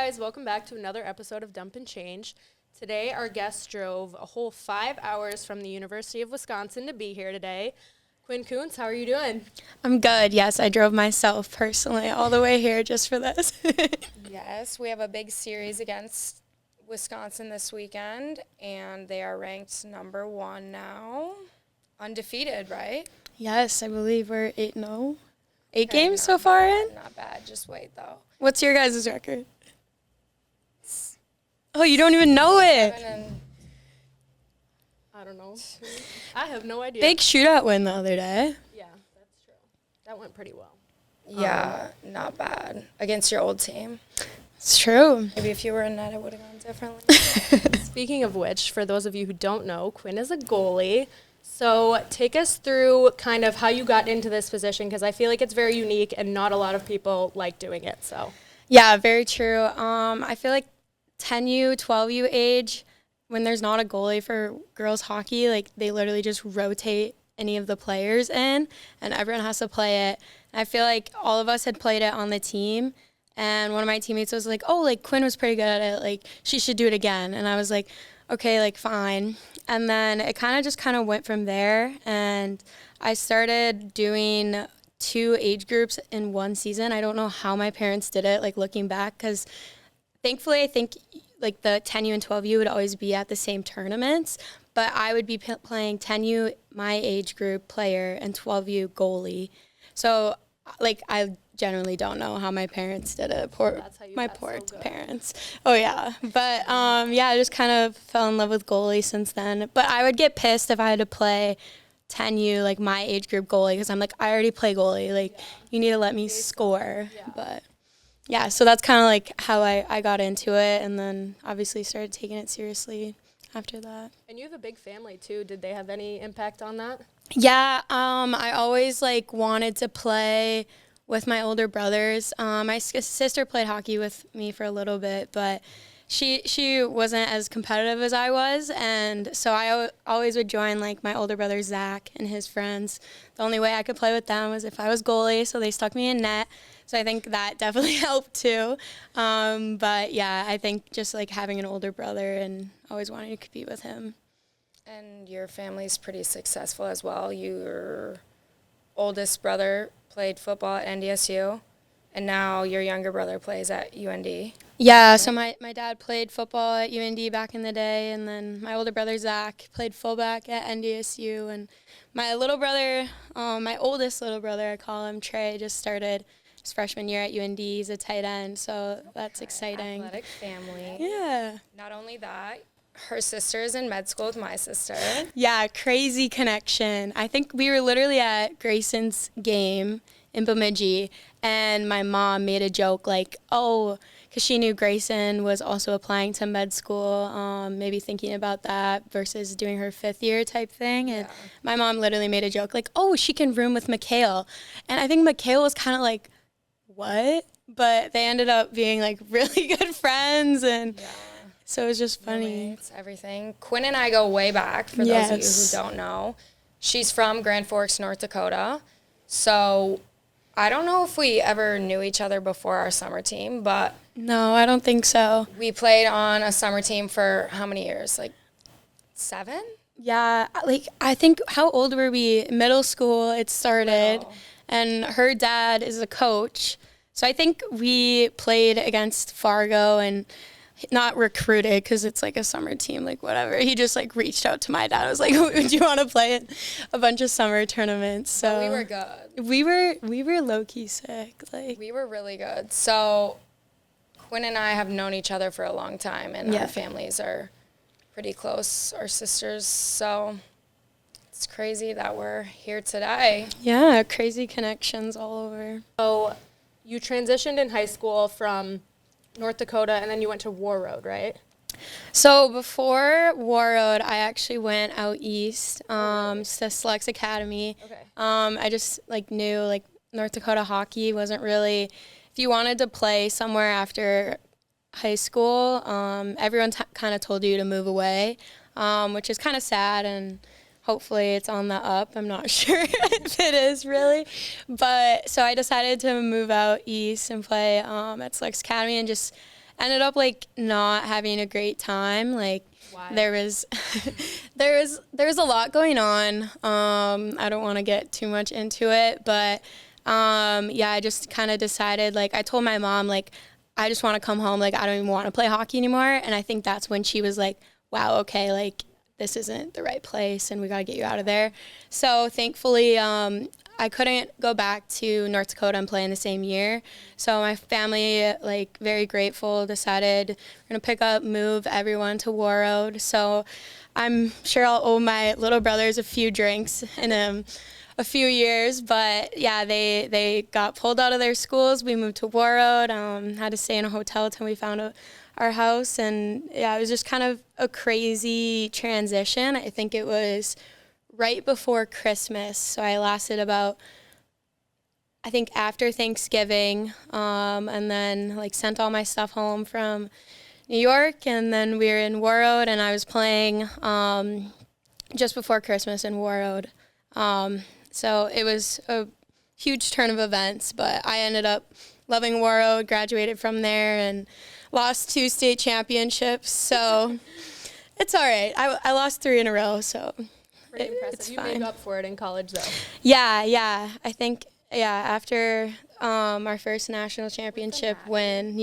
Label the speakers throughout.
Speaker 1: guys, welcome back to another episode of Dump and Change. Today, our guest drove a whole 5 hours from the University of Wisconsin to be here today. Quinn Coons, how are you doing?
Speaker 2: I'm good. Yes, I drove myself personally all the way here just for this.
Speaker 3: Yes, we have a big series against Wisconsin this weekend, and they are ranked number 1 now. Undefeated, right?
Speaker 2: Yes, I believe we're 8-0. 8 games so far in?
Speaker 3: Not bad. Just wait, though.
Speaker 2: What's your guys' record? Oh, you don't even know it.
Speaker 3: 7 and
Speaker 1: I don't know. I have no idea.
Speaker 2: Big shootout win the other day.
Speaker 1: Yeah, that's true. That went pretty well.
Speaker 3: yeah, not bad. Against your old team.
Speaker 2: It's true.
Speaker 3: Maybe if you were in net, it would have gone differently.
Speaker 1: Speaking of which, for those of you who don't know, Quinn is a goalie. So take us through kind of how you got into this position, because I feel like it's very unique and not a lot of people like doing it. So
Speaker 2: Yeah, very true. I feel like 10U, 12U age, when there's not a goalie for girls hockey, like they literally just rotate any of the players in and everyone has to play it. And I feel like all of us had played it on the team, and one of my teammates was like, oh, like Quinn was pretty good at it, like she should do it again. And I was like, okay, like fine. And then it kind of went from there, and I started doing 2 age groups in one season. I don't know how my parents did it, like looking back, because thankfully I think like the 10U and 12U would always be at the same tournaments, but I would be playing 10U, my age group player, and 12U goalie. So like I generally don't know how my parents did it. My poor parents. Oh yeah. But yeah, I just kind of fell in love with goalie since then. But I would get pissed if I had to play 10U, like my age group goalie, because I'm like, I already play goalie. Like you need to let me score.
Speaker 1: Yeah.
Speaker 2: But yeah, so that's kind of like how I got into it, and then obviously started taking it seriously after that.
Speaker 1: And you have a big family too. Did they have any impact on that?
Speaker 2: Yeah, I always like wanted to play with my older brothers. My sister played hockey with me for a little bit, but she wasn't as competitive as I was, and so I always would join like my older brother Zach and his friends. The only way I could play with them was if I was goalie, so they stuck me in net. So I think that definitely helped too. But yeah, I think just like having an older brother and always wanting to compete with him.
Speaker 3: And your family's pretty successful as well. Your oldest brother played football at NDSU, and now your younger brother plays at UND.
Speaker 2: Yeah, so my dad played football at UND back in the day, and then my older brother Zach played fullback at NDSU, and my little brother, my oldest little brother, I call him Trey, just started his freshman year at UND. He's a tight end, so that's exciting.
Speaker 3: Athletic family.
Speaker 2: Yeah.
Speaker 3: Not only that, her sister is in med school with my sister.
Speaker 2: Yeah, crazy connection. I think we were literally at Grayson's game in Bemidji, and my mom made a joke like, oh, because she knew Grayson was also applying to med school, maybe thinking about that versus doing her 5th year type thing. And my mom literally made a joke like, oh, she can room with Mikhail. And I think Mikhail was kind of like, what? But they ended up being like really good friends, and so it was just funny.
Speaker 3: It's everything. Quinn and I go way back, for those of you who don't know. She's from Grand Forks, North Dakota. So I don't know if we ever knew each other before our summer team, but
Speaker 2: No, I don't think so.
Speaker 3: we played on a summer team for how many years? Like 7?
Speaker 2: Yeah, like I think, how old were we? Middle school it started, and her dad is a coach. So I think we played against Fargo, and not recruited because it's like a summer team, like whatever. He just like reached out to my dad. I was like, would you want to play in a bunch of summer tournaments? So
Speaker 3: But we were good.
Speaker 2: We were low key sick. Like
Speaker 3: We were really good. So Quinn and I have known each other for a long time, and our families are pretty close, our sisters. So it's crazy that we're here today.
Speaker 2: yeah, crazy connections all over.
Speaker 1: So you transitioned in high school from North Dakota, and then you went to War Road, right?
Speaker 2: So before War Road, I actually went out east to Selects Academy.
Speaker 1: Okay.
Speaker 2: I just like knew like North Dakota hockey wasn't really, if you wanted to play somewhere after high school, everyone kind of told you to move away, which is kind of sad, and hopefully it's on the up. I'm not sure if it is really. But so I decided to move out east and play at Selects Academy, and just ended up like not having a great time. Like
Speaker 1: Why?
Speaker 2: there was there was a lot going on. I don't want to get too much into it, but yeah, I just kind of decided, like, I told my mom, like, I just want to come home. Like, I don't even want to play hockey anymore. And I think that's when she was like, wow, okay, like, this isn't the right place and we got to get you out of there. So thankfully, I couldn't go back to North Dakota and play in the same year. So my family, like, very grateful, decided we're going to pick up, move everyone to Warroad. So I'm sure I'll owe my little brothers a few drinks in a few years. But yeah, they got pulled out of their schools. We moved to Warroad, had to stay in a hotel until we found our house. And yeah, it was just kind of a crazy transition. I think it was right before Christmas. So I lasted about, I think, after Thanksgiving, and then like sent all my stuff home from New York, and then we were in Warroad, and I was playing just before Christmas in Warroad. So it was a huge turn of events, but I ended up loving Warroad, graduated from there, and lost 2 state championships. So it's all right. I lost 3 in a row, so
Speaker 1: Pretty impressive.
Speaker 2: it's
Speaker 1: You
Speaker 2: fine.
Speaker 1: made up for it in college, though.
Speaker 2: Yeah. I think, after our first national championship win,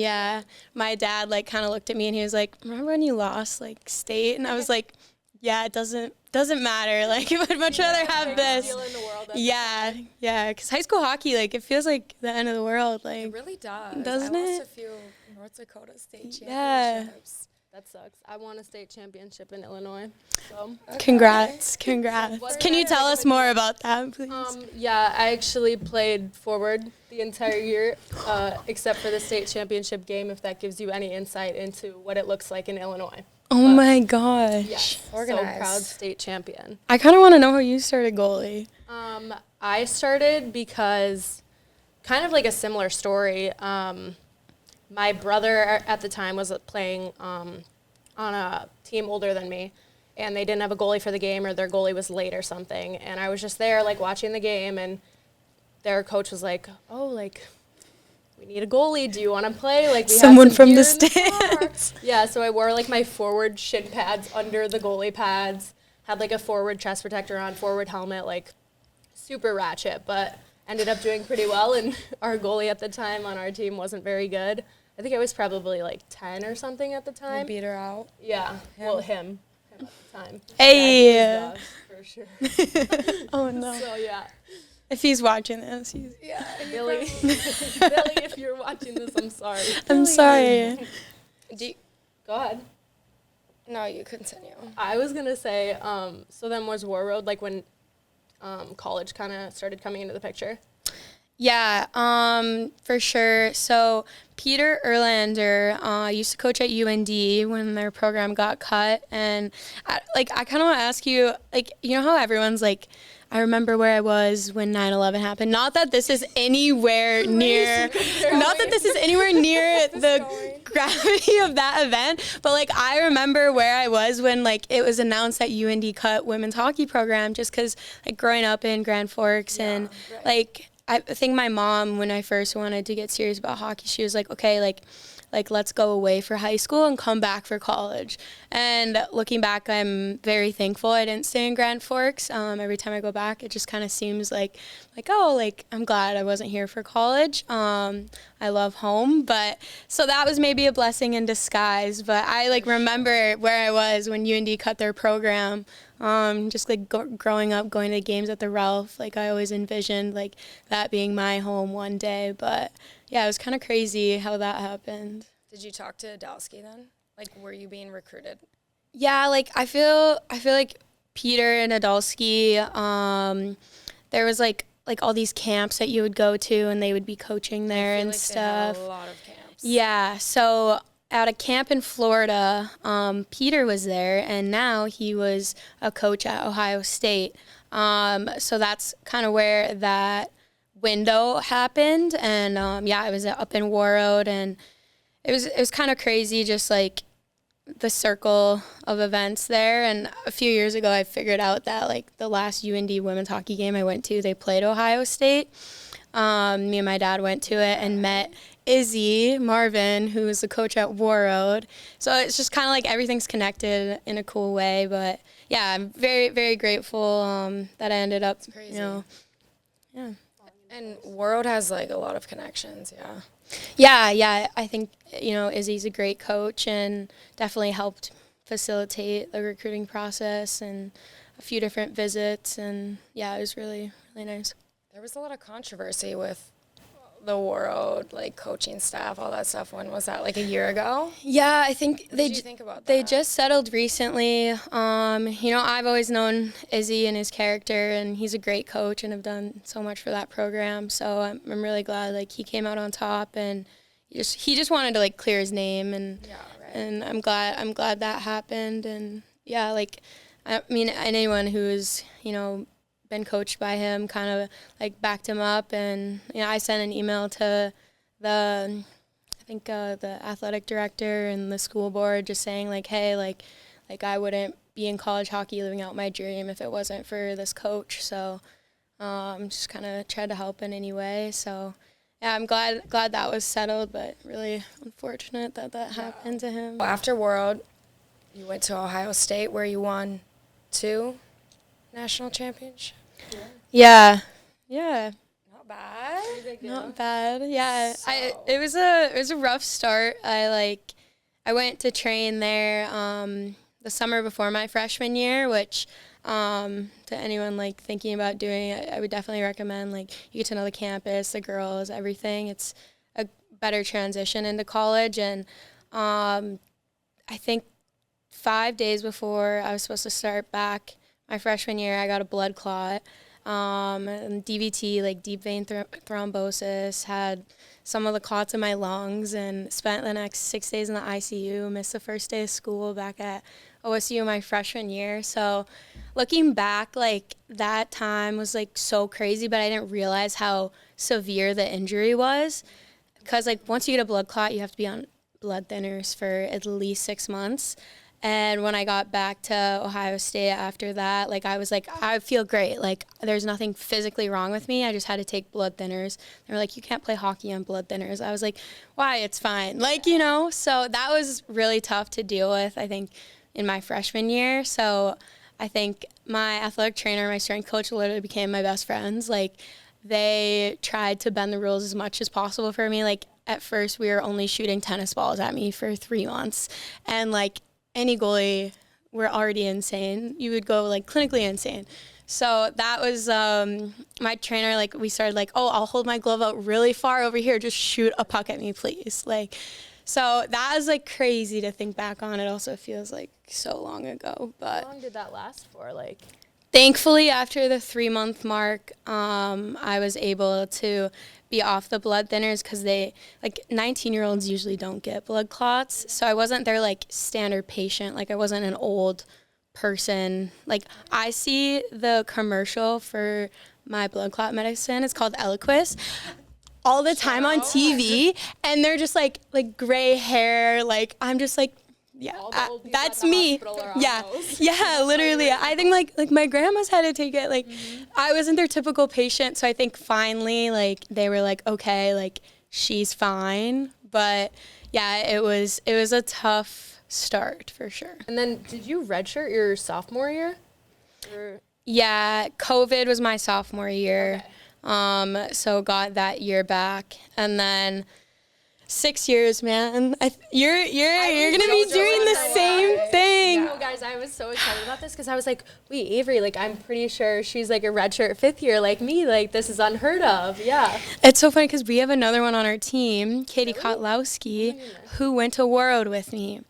Speaker 2: my dad, like, kind of looked at me and he was like, remember when you lost, like, state? And I was like, yeah, it doesn't matter. Like, I would much rather have this.
Speaker 1: Deal in the world at the
Speaker 2: Yeah, because high school hockey, like, it feels like the end of the world. Like,
Speaker 3: It really does.
Speaker 2: Doesn't
Speaker 3: I lost
Speaker 2: it?
Speaker 3: a few North Dakota state
Speaker 2: Yeah.
Speaker 3: championships.
Speaker 1: That sucks. I won a state championship in Illinois. So,
Speaker 2: congrats.
Speaker 1: What's
Speaker 2: Can you
Speaker 1: your
Speaker 2: tell us more about that, please?
Speaker 1: yeah, I actually played forward the entire year, except for the state championship game, if that gives you any insight into what it looks like in Illinois.
Speaker 2: Oh my gosh.
Speaker 1: Yes,
Speaker 3: Organized.
Speaker 1: so proud state champion.
Speaker 2: I kind of want to know how you started goalie.
Speaker 1: I started because kind of like a similar story. My brother at the time was playing on a team older than me, and they didn't have a goalie for the game, or their goalie was late or something. And I was just there, like, watching the game, and their coach was like, oh, like, we need a goalie. Do you want to play? Like, we
Speaker 2: Someone
Speaker 1: have some
Speaker 2: from the
Speaker 1: beer in car."
Speaker 2: stands.
Speaker 1: Yeah, so I wore, like, my forward shin pads under the goalie pads, had, like, a forward chest protector on, forward helmet, like, super ratchet, but ended up doing pretty well. And our goalie at the time on our team wasn't very good. I think I was probably, like, 10 or something at the
Speaker 3: You
Speaker 1: time.
Speaker 3: beat her out.
Speaker 1: Yeah, well, him at the time.
Speaker 2: Hey.
Speaker 1: Yeah, he was for sure.
Speaker 2: Oh no.
Speaker 1: So, yeah.
Speaker 2: If he's watching this,
Speaker 1: Yeah, Billy, Billy, if you're watching this, I'm sorry.
Speaker 2: I'm sorry.
Speaker 1: Go ahead.
Speaker 3: No, you continue.
Speaker 1: I was going to say, so then was Warroad, like, when college kind of started coming into the picture?
Speaker 2: Yeah, for sure. So Peter Erlander used to coach at UND when their program got cut. And, I kind of want to ask you, like, you know how everyone's like, I remember where I was when 9/11 happened. Not that this is anywhere near, the gravity of that event, but, like, I remember where I was when, like, it was announced that UND cut women's hockey program, just because, like, growing up in Grand Forks and, like, I think my mom, when I first wanted to get serious about hockey, she was like, okay, like let's go away for high school and come back for college. And looking back, I'm very thankful I didn't stay in Grand Forks. Every time I go back, it just kind of seems like, oh, like, I'm glad I wasn't here for college. I love home. But so that was maybe a blessing in disguise. But I, like, remember where I was when UND cut their program. Just, like, growing up, going to games at the Ralph, like, I always envisioned, like, that being my home one day. But yeah, it was kind of crazy how that happened.
Speaker 3: Did you talk to Adalski then? Like, were you being recruited?
Speaker 2: Yeah, like, I feel like Peter and Adalski, there was like all these camps that you would go to, and they would be coaching there and stuff.
Speaker 3: They had a lot of camps.
Speaker 2: Yeah, so at a camp in Florida, Peter was there, and now he was a coach at Ohio State. So that's kind of where that window happened, and I was up in Warroad, and it was kind of crazy, just like the circle of events there. And a few years ago, I figured out that, like, the last UND women's hockey game I went to, they played Ohio State. Me and my dad went to it and met Izzy Marvin, who is the coach at Warroad. So it's just kind of like everything's connected in a cool way. But yeah, I'm very, very grateful that I ended up,
Speaker 3: crazy.
Speaker 2: Yeah.
Speaker 3: And World has like a lot of connections, yeah.
Speaker 2: Yeah. I think, Izzy's a great coach and definitely helped facilitate the recruiting process and a few different visits. And yeah, it was really, really nice.
Speaker 3: There was a lot of controversy with the World, like coaching staff, all that stuff. When was that? Like a year ago?
Speaker 2: Yeah, I think
Speaker 3: what did you think about that?
Speaker 2: They just settled recently. I've always known Izzy and his character, and he's a great coach, and have done so much for that program. So I'm really glad like he came out on top, and he just wanted to like clear his name, and
Speaker 3: yeah, right.
Speaker 2: and I'm glad that happened, and yeah, like I mean anyone who's been coached by him kind of like backed him up, and I sent an email to the athletic director and the school board just saying like, hey, like I wouldn't be in college hockey living out my dream if it wasn't for this coach. So just kind of tried to help in any way. So yeah, I'm glad that was settled, but really unfortunate that happened to him.
Speaker 3: After World, you went to Ohio State where you won 2 national championships.
Speaker 2: Yeah.
Speaker 3: Not bad.
Speaker 2: Not bad. Yeah.
Speaker 3: So.
Speaker 2: It was a rough start. I went to train there the summer before my freshman year, which to anyone like thinking about doing it, I would definitely recommend. Like you get to know the campus, the girls, everything. It's a better transition into college, and I think 5 days before I was supposed to start back my freshman year, I got a blood clot. And DVT, like deep vein thrombosis, had some of the clots in my lungs, and spent the next 6 days in the ICU, missed the first day of school back at OSU my freshman year. So looking back, like that time was like so crazy, but I didn't realize how severe the injury was, because like once you get a blood clot, you have to be on blood thinners for at least 6 months. And when I got back to Ohio State after that, like I was like, I feel great. Like there's nothing physically wrong with me. I just had to take blood thinners. They were like, you can't play hockey on blood thinners. I was like, why? It's fine. Like, so that was really tough to deal with, I think, in my freshman year. So I think my athletic trainer, my strength coach literally became my best friends. Like they tried to bend the rules as much as possible for me. Like at first we were only shooting tennis balls at me for 3 months. And like, any goalie were already insane. You would go like clinically insane. So that was my trainer. Like we started like, oh, I'll hold my glove out really far over here. Just shoot a puck at me, please. Like, so that was like crazy to think back on. It also feels like so long ago. But
Speaker 1: how long did that last for? Like,
Speaker 2: thankfully, after the 3-month mark, I was able to be off the blood thinners, because 19-year-olds usually don't get blood clots. So I wasn't their like standard patient. Like I wasn't an old person. Like I see the commercial for my blood clot medicine. It's called Eliquis. All the time on TV, and they're just like gray hair. Like I'm just like, yeah, that's me. Yeah, literally. I think like my grandma's had to take it. Like I wasn't their typical patient, so I think finally like they were like, okay, like she's fine. But yeah, it was a tough start for sure.
Speaker 1: And then did you redshirt your sophomore year?
Speaker 2: Yeah, COVID was my sophomore year. Okay. So got that year back, and then 6 years, man. You're gonna be doing the same thing.
Speaker 1: No, guys, I was so excited about this because I was like, wait, Avery, like I'm pretty sure she's like a redshirt 5th year like me. Like this is unheard of. Yeah.
Speaker 2: It's so funny because we have another one on our team, Katie Kotlowski, who went to Warroad with me.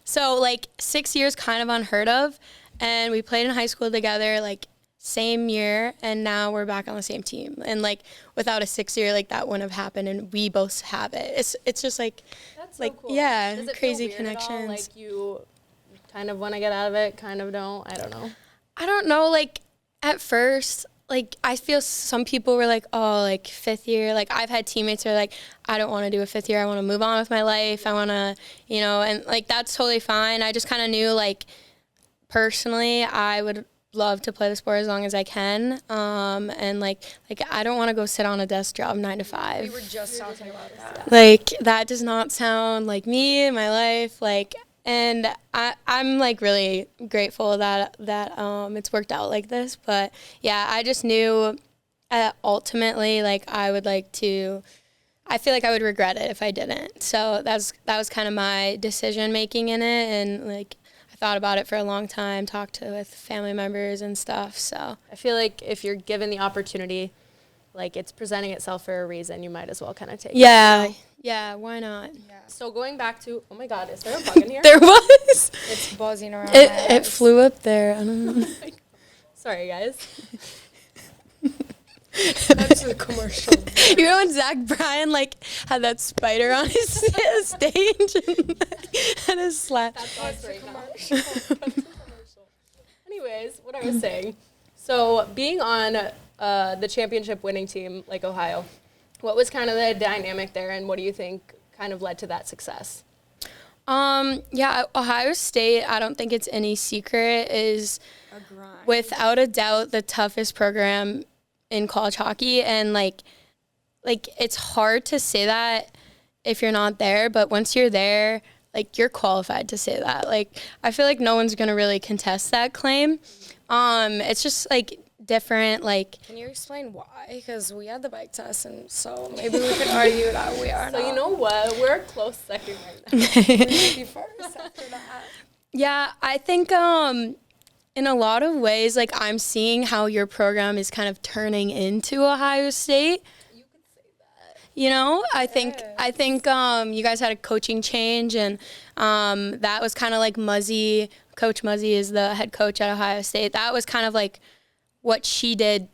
Speaker 2: So like 6 years, kind of unheard of, and we played in high school together. Like same year, and now we're back on the same team. And like without a 6 year, like that wouldn't have happened, and we both have it. It's just like,
Speaker 1: that's
Speaker 2: like
Speaker 1: so cool.
Speaker 2: yeah,
Speaker 1: Does it
Speaker 2: crazy
Speaker 1: feel weird
Speaker 2: connections.
Speaker 1: at all? Like you kind of want to get out of it, kind of don't. I don't
Speaker 2: know. Like at first, like I feel some people were like, oh, like 5th year. Like I've had teammates who are like, I don't want to do a 5th year. I want to move on with my life. I want to, and like that's totally fine. I just kind of knew like personally I would love to play the sport as long as I can. And like I don't want to go sit on a desk job 9 to 5.
Speaker 3: We were just talking about that.
Speaker 2: Like that does not sound like me and my life. Like, and I'm like really grateful that it's worked out like this. But yeah, I just knew ultimately like I feel like I would regret it if I didn't. So that was kind of my decision making in it, and like I thought about it for a long time, talked with family members and stuff. So
Speaker 1: I feel like if you're given the opportunity, like it's presenting itself for a reason, you might as well kind of take it.
Speaker 2: Yeah, why not?
Speaker 3: Yeah.
Speaker 1: So going back to, oh my God, is there a bug in here?
Speaker 2: There was.
Speaker 3: It's buzzing around.
Speaker 2: It flew up there. I don't know.
Speaker 1: Sorry, guys.
Speaker 3: That's a commercial.
Speaker 2: You know when Zach Bryan like had that spider on his stage and his slap.
Speaker 1: That's us right now. That's a commercial. Anyways, what I was saying. So being on the championship winning team like Ohio, what was kind of the dynamic there, and what do you think kind of led to that success?
Speaker 2: Yeah, Ohio State, I don't think it's any secret, is without a doubt the toughest program in college hockey, and like it's hard to say that if you're not there, but once you're there, like you're qualified to say that. Like I feel like no one's gonna really contest that claim. It's just like different. Like,
Speaker 3: can you explain why? Because we had the bike test, and so maybe we could argue that we are.
Speaker 1: So
Speaker 3: not.
Speaker 1: You know what? We're a close second right now.
Speaker 3: We may be first after that.
Speaker 2: Yeah, I think in a lot of ways, like I'm seeing how your program is kind of turning into Ohio State.
Speaker 1: You could say that.
Speaker 2: You know, I think you guys had a coaching change, and that was kind of like Muzzy. Coach Muzzy is the head coach at Ohio State. That was kind of like what she did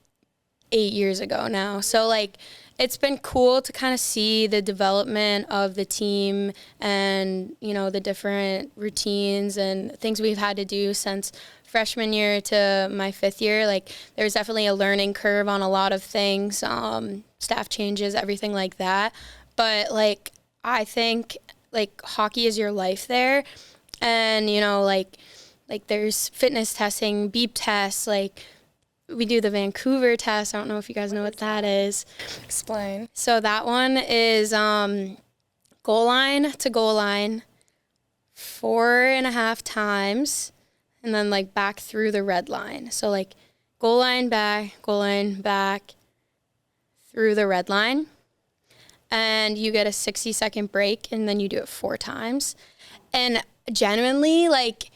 Speaker 2: 8 years ago now. So like it's been cool to kind of see the development of the team and, you know, the different routines and things we've had to do since freshman year to my 5th year. Like there's definitely a learning curve on a lot of things, staff changes, everything like that. But like I think like hockey is your life there, and you know like there's fitness testing, beep tests, like we do the Vancouver test. I don't know if you guys know what that is.
Speaker 3: Explain.
Speaker 2: So that one is goal line to goal line 4.5 times, and then like back through the red line. So like goal line back, through the red line. And you get a 60-second break, and then you do it 4 times. And genuinely, like,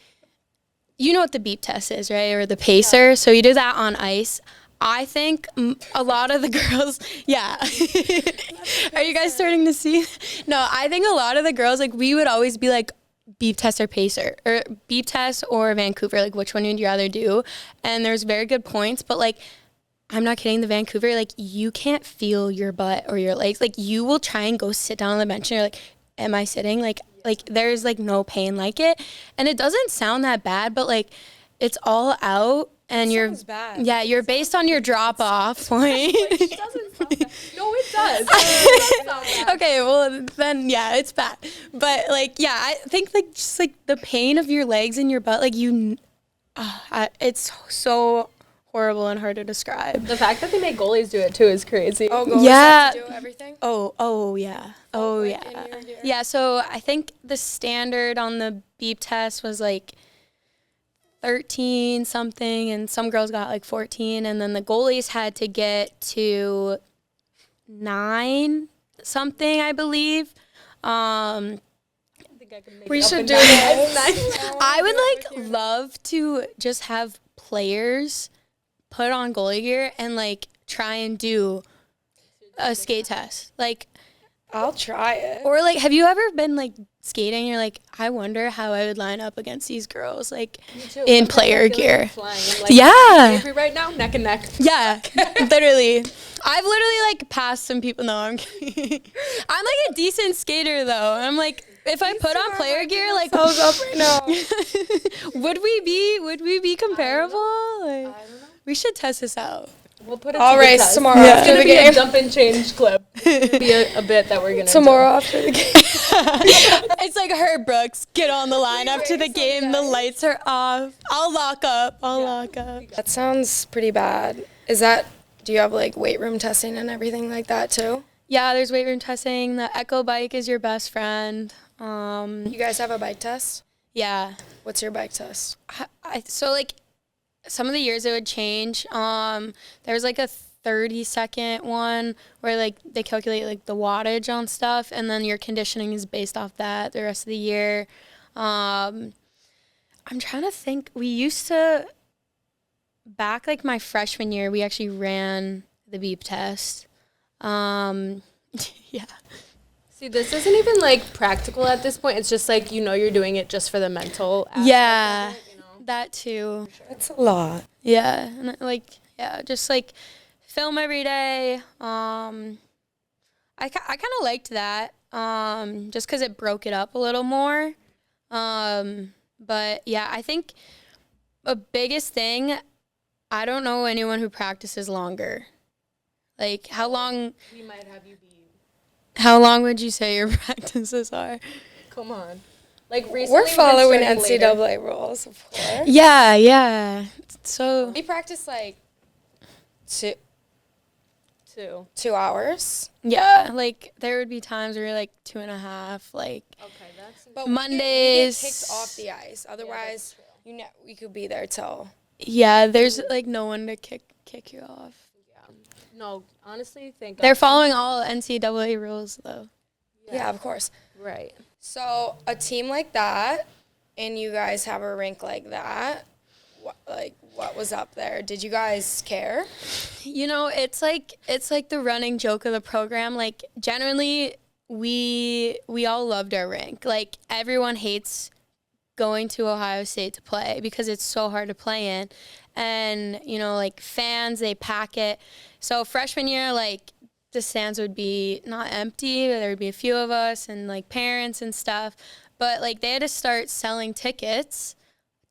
Speaker 2: you know what the beep test is, right? Or the pacer. Yeah. So you do that on ice. I think a lot of the girls, yeah. Are you guys starting to see? No, I think a lot of the girls, like, we would always be like, beep test or pacer, or beep test or Vancouver, like, which one would you rather do? And there's very good points, but, like, I'm not kidding, the Vancouver, like, you can't feel your butt or your legs. Like, you will try and go sit down on the bench, and you're like, am I sitting? Like, there's, like, no pain like it. And it doesn't sound that bad, but, like, it's all out, and you're
Speaker 3: bad.
Speaker 2: Yeah, you're based on your drop-off point.
Speaker 1: It doesn't sound bad. No, it does. It does sound bad.
Speaker 2: Okay, well, then, yeah, it's bad. But, like, yeah, I think, like, just, like, the pain of your legs and your butt, like, it's so horrible and hard to describe.
Speaker 1: The fact that they make goalies do it too is crazy.
Speaker 3: Oh, goalies
Speaker 2: yeah.
Speaker 3: have to do everything?
Speaker 2: Oh yeah. Oh
Speaker 3: like
Speaker 2: yeah.
Speaker 3: in your
Speaker 2: Yeah, so I think the standard on the beep test was like 13 something, and some girls got like 14, and then the goalies had to get to 9 something, I believe.
Speaker 3: We should do that.
Speaker 2: I would like love to just have players put on goalie gear and like try and do a skate test. Like,
Speaker 3: I'll try it.
Speaker 2: or like, have you ever been like skating? And you're like, I wonder how I would line up against these girls, like in player gear.
Speaker 1: Like,
Speaker 2: Yeah.
Speaker 1: Avery right now, neck and neck.
Speaker 2: Yeah, literally. I've literally like passed some people. No, I'm kidding. I'm like a decent skater though. I'm like, if I put on player gear, like,
Speaker 3: up right now.
Speaker 2: would we be comparable? Like, we should test this out.
Speaker 1: We'll put it
Speaker 3: I'll
Speaker 1: to the
Speaker 3: race
Speaker 1: test.
Speaker 3: tomorrow
Speaker 1: It's
Speaker 3: after
Speaker 1: gonna
Speaker 3: the
Speaker 1: be a
Speaker 3: game.
Speaker 1: jump and change clip. It's gonna be a bit that we're gonna
Speaker 3: Tomorrow after the game.
Speaker 2: It's like her, Brooks. Get on the line after the game. The lights are off. I'll lock up.
Speaker 3: That sounds pretty bad. Do you have like weight room testing and everything like that too?
Speaker 2: Yeah, there's weight room testing. The Echo bike is your best friend.
Speaker 3: You guys have a bike test?
Speaker 2: Yeah.
Speaker 3: What's your bike test?
Speaker 2: So like some of the years it would change. There was like a 30-second one where like they calculate like the wattage on stuff, and then your conditioning is based off that the rest of the year. I'm trying to think. We used to, back like my freshman year, we actually ran the beep test. Yeah.
Speaker 1: See, this isn't even like practical at this point. It's just like you're doing it just for the mental aspect
Speaker 2: Yeah.
Speaker 1: of it,
Speaker 2: That too.
Speaker 3: That's a lot.
Speaker 2: Yeah. And just like film every day. I kind of liked that. Just because it broke it up a little more. But yeah, I think the biggest thing, I don't know anyone who practices longer. Like how long
Speaker 1: We might have you be.
Speaker 2: How long would you say your practices are?
Speaker 1: Come on. Like recently
Speaker 3: We're following
Speaker 1: we've been starting later.
Speaker 3: NCAA rules, of course.
Speaker 2: Yeah. So
Speaker 3: We practice like two
Speaker 1: 2.
Speaker 3: hours.
Speaker 2: yeah, like there would be times where you're like 2.5, like
Speaker 1: Okay, that's.
Speaker 3: But
Speaker 2: Mondays.
Speaker 3: we get kicked off the ice. Otherwise, we could be there till.
Speaker 2: yeah, there's like no one to kick you off.
Speaker 1: No, honestly, thank God.
Speaker 2: They're following all NCAA rules though.
Speaker 3: Yeah, of course.
Speaker 1: Right.
Speaker 3: So a team like that, and you guys have a rink like that. What was up there? Did you guys care?
Speaker 2: It's like the running joke of the program. Like generally, we all loved our rink. Like everyone hates going to Ohio State to play because it's so hard to play in. And, like fans, they pack it. So freshman year, like the stands would be not empty, but there would be a few of us and like parents and stuff. But like they had to start selling tickets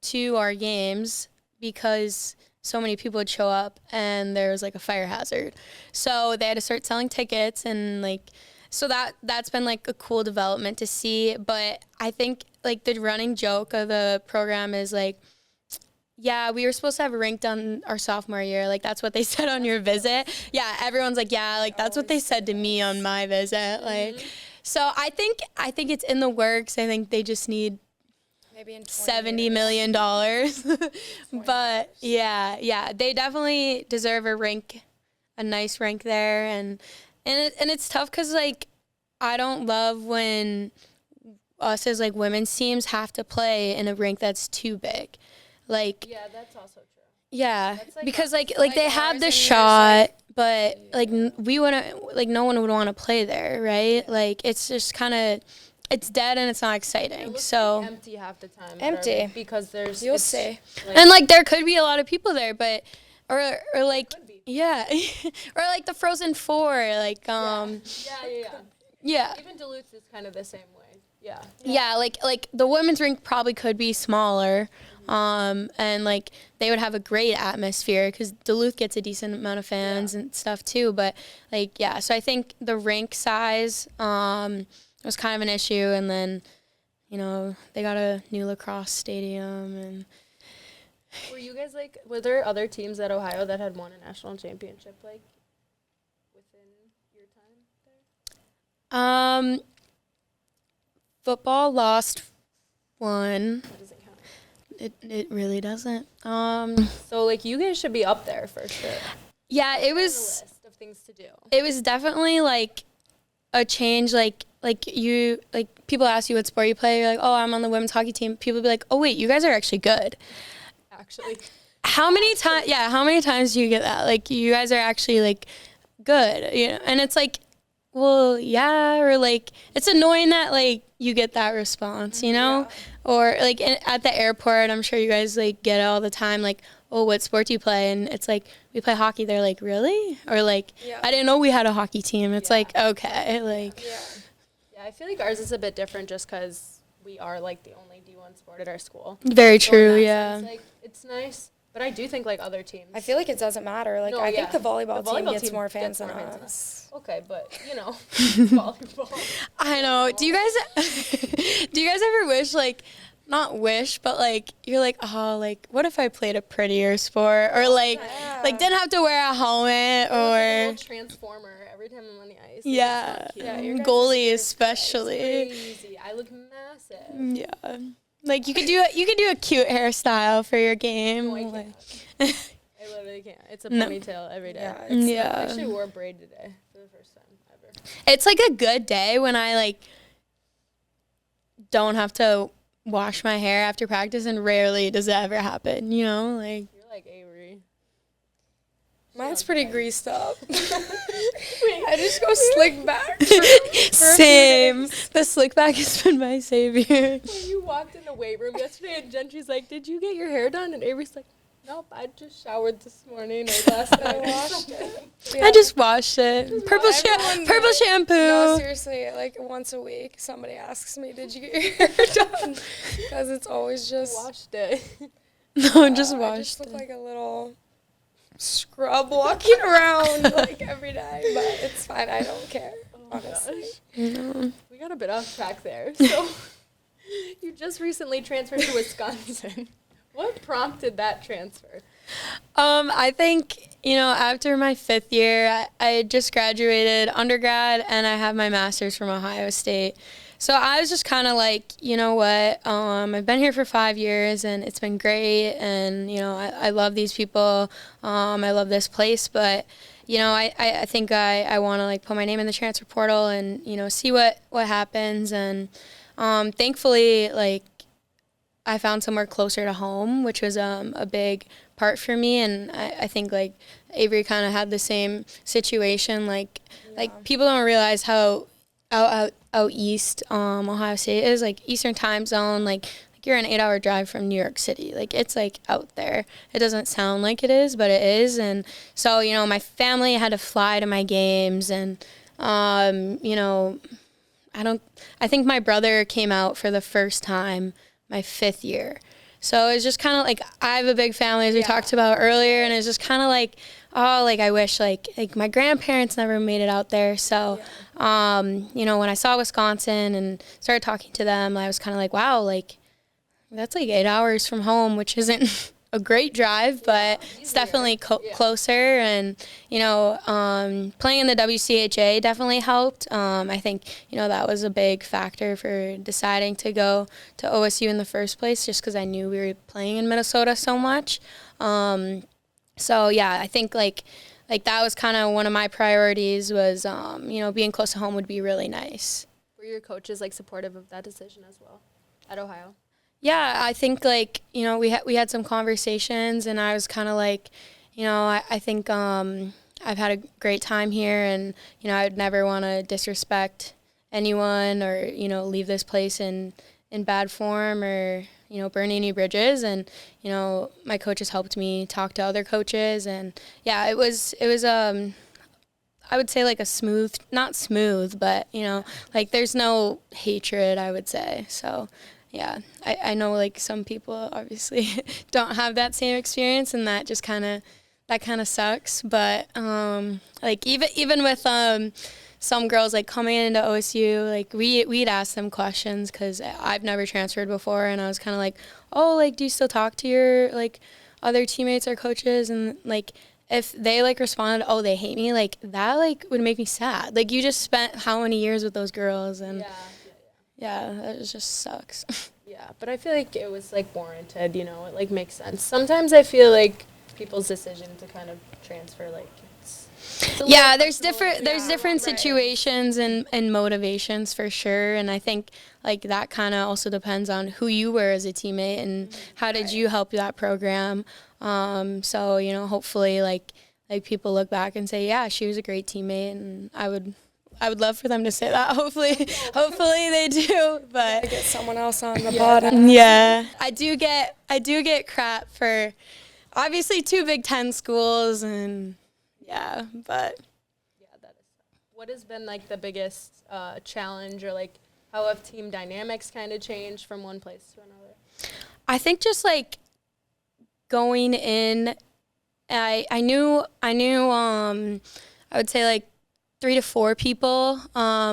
Speaker 2: to our games because so many people would show up and there was like a fire hazard. So they had to start selling tickets, and like, so that's been like a cool development to see. But I think like the running joke of the program is like, yeah, we were supposed to have a rink done our sophomore year. Like, that's what they said on your visit. Yeah, everyone's like, yeah, like, that's what they said to me on my visit. Like, so I think it's in the works. I think they just need
Speaker 3: Maybe in 20
Speaker 2: $70 million. But, yeah, they definitely deserve a nice rink there. And it's tough because, like, I don't love when us as, like, women's teams have to play in a rink that's too big. Like,
Speaker 1: Yeah, that's also true.
Speaker 2: yeah,
Speaker 1: like
Speaker 2: because
Speaker 3: like
Speaker 2: they
Speaker 3: ours
Speaker 2: have the
Speaker 3: and yours,
Speaker 2: shot, but like we wouldn't, like no one would want to play there, right? Like it's just kind of, it's dead and it's not
Speaker 1: It
Speaker 2: exciting.
Speaker 1: looks
Speaker 2: So
Speaker 1: like empty half the time.
Speaker 3: Empty.
Speaker 1: Because there's.
Speaker 3: You'll
Speaker 1: it's,
Speaker 3: see.
Speaker 2: and like there could be a lot of people there, but or like
Speaker 1: Could be.
Speaker 2: yeah, or like the Frozen Four, like yeah.
Speaker 1: Even Duluth is kind of the same way. Yeah.
Speaker 2: Yeah, like the women's rink probably could be smaller, and like they would have a great atmosphere because Duluth gets a decent amount of fans and stuff too. But like yeah, so I think the rink size was kind of an issue, and then they got a new lacrosse stadium and.
Speaker 1: Were you guys like? Were there other teams at Ohio that had won a national championship like within your time there?
Speaker 2: Football lost one.
Speaker 1: That doesn't count.
Speaker 2: It really doesn't.
Speaker 1: So like you guys should be up there for sure.
Speaker 2: Yeah, it
Speaker 1: On the
Speaker 2: was.
Speaker 1: list of things to do.
Speaker 2: It was definitely like a change. Like you like people ask you what sport you play. You're like, oh, I'm on the women's hockey team. People be like, oh wait, you guys are actually good.
Speaker 1: Actually.
Speaker 2: How many times? Yeah, how many times do you get that? Like you guys are actually like good. And it's like. Well, yeah, or like it's annoying that like you get that response, or like at the airport, I'm sure you guys like get it all the time, like, oh, what sport do you play? And it's like we play hockey. They're like, really? Or like, I didn't know we had a hockey team. It's like, okay, like.
Speaker 1: Yeah, I feel like ours is a bit different just because we are like the only D1 sport at our school.
Speaker 2: Very
Speaker 1: So in
Speaker 2: true.
Speaker 1: that
Speaker 2: Yeah.
Speaker 1: sense, like it's nice, But I do think, like, other teams.
Speaker 3: I feel like it doesn't matter. Like,
Speaker 1: No,
Speaker 3: I
Speaker 1: yeah.
Speaker 3: think the volleyball team gets more
Speaker 1: gets
Speaker 3: fans than
Speaker 1: more fans
Speaker 3: us.
Speaker 1: Okay, but, you know, volleyball.
Speaker 2: I know. Do you guys ever wish, like, not wish, but, like, you're like, oh, like, what if I played a prettier sport? Or, like, didn't have to wear a helmet
Speaker 1: Or like a
Speaker 2: or,
Speaker 1: little transformer every time I'm on the ice.
Speaker 2: yeah,
Speaker 3: your guys'
Speaker 2: goalie
Speaker 3: is
Speaker 2: especially.
Speaker 1: Crazy. I look massive.
Speaker 2: Yeah. Like, you could do a cute hairstyle for your game.
Speaker 1: No, I
Speaker 2: like,
Speaker 1: can't. I literally can't. It's a
Speaker 2: No.
Speaker 1: ponytail every day.
Speaker 3: Yeah,
Speaker 1: I actually wore a braid today for the first time ever.
Speaker 2: It's like a good day when I like don't have to wash my hair after practice, and rarely does it ever happen, you know? Like,
Speaker 1: You're like Avery.
Speaker 3: Mine's pretty greased up. I just go slick back.
Speaker 2: same. The slick back has been my savior.
Speaker 1: When you walked in the weight room yesterday and Gentry's like, "Did you get your hair done?" and Avery's like, "Nope, I just showered this morning or last night."
Speaker 3: I washed it.
Speaker 2: I just washed it. Purple
Speaker 3: Everyone
Speaker 2: shampoo.
Speaker 3: No, seriously, like once a week, somebody asks me, "Did you get your hair done?" Because it's always just
Speaker 1: Washed it.
Speaker 2: No, just
Speaker 3: I
Speaker 2: washed
Speaker 3: just look
Speaker 2: it.
Speaker 3: like a little scrub walking around like every day, but it's fine. I don't care, honestly.
Speaker 2: No.
Speaker 1: We got a bit off track there. So you just recently transferred to Wisconsin. What prompted that transfer?
Speaker 2: I think, after my 5th year, I just graduated undergrad and I have my master's from Ohio State. So I was just kind of like, you know what, I've been here for 5 years and it's been great, and, I love these people, I love this place, but, I think I want to, like, put my name in the transfer portal and, see what happens, and thankfully, like, I found somewhere closer to home, which was a big part for me, and I think, like, Avery kind of had the same situation, like people don't realize how out east Ohio State is, like Eastern time zone, like you're an 8-hour drive from New York City. Like, it's like out there. It doesn't sound like it is, but it is. And so, my family had to fly to my games, and I think my brother came out for the first time my 5th year. So it's just kind of like, I have a big family, as we talked about earlier, and it's just kind of like, oh, like, I wish, like my grandparents never made it out there. So, when I saw Wisconsin and started talking to them, I was kind of like, wow, like, that's like 8 hours from home, which isn't a great drive, but it's definitely closer. And, playing in the WCHA definitely helped. I think, that was a big factor for deciding to go to OSU in the first place, just because I knew we were playing in Minnesota so much. So, yeah, I think, like that was kind of one of my priorities was, being close to home would be really nice.
Speaker 1: Were your coaches, like, supportive of that decision as well at Ohio?
Speaker 2: Yeah, I think, like, we had some conversations, and I was kind of like, I think I've had a great time here, and, I'd never want to disrespect anyone or, leave this place in bad form or, burn any bridges. And, my coaches helped me talk to other coaches, and, yeah, it was I would say, like, not smooth, but, like, there's no hatred, I would say. So, yeah, I know, like, some people obviously don't have that same experience, and that just kind of sucks. But, like, even with some girls, like, coming into OSU, like, we'd ask them questions because I've never transferred before, and I was kind of like, oh, like, do you still talk to your, like, other teammates or coaches? And, like, if they, like, responded, oh, they hate me, like, that, like, would make me sad. Like, you just spent how many years with those girls, and yeah, that just sucks.
Speaker 1: Yeah, but I feel like it was, like, warranted, it, like, makes sense. Sometimes I feel like people's decision to kind of transfer, like, it's a
Speaker 2: yeah,
Speaker 1: little
Speaker 2: there's
Speaker 1: flexible.
Speaker 2: different situations and motivations for sure, and I think, like, that kind of also depends on who you were as a teammate and how did you help that program. So, hopefully, like people look back and say, yeah, she was a great teammate, and I would love for them to say that. Hopefully they do. But
Speaker 3: Get someone else on the bottom.
Speaker 2: Yeah, I do get crap for obviously 2 Big Ten schools, and yeah, but
Speaker 1: Yeah, that is. What has been, like, the biggest challenge, or, like, how have team dynamics kind of changed from one place to another?
Speaker 2: I think just, like, going in, I knew I would say like 3 to 4 people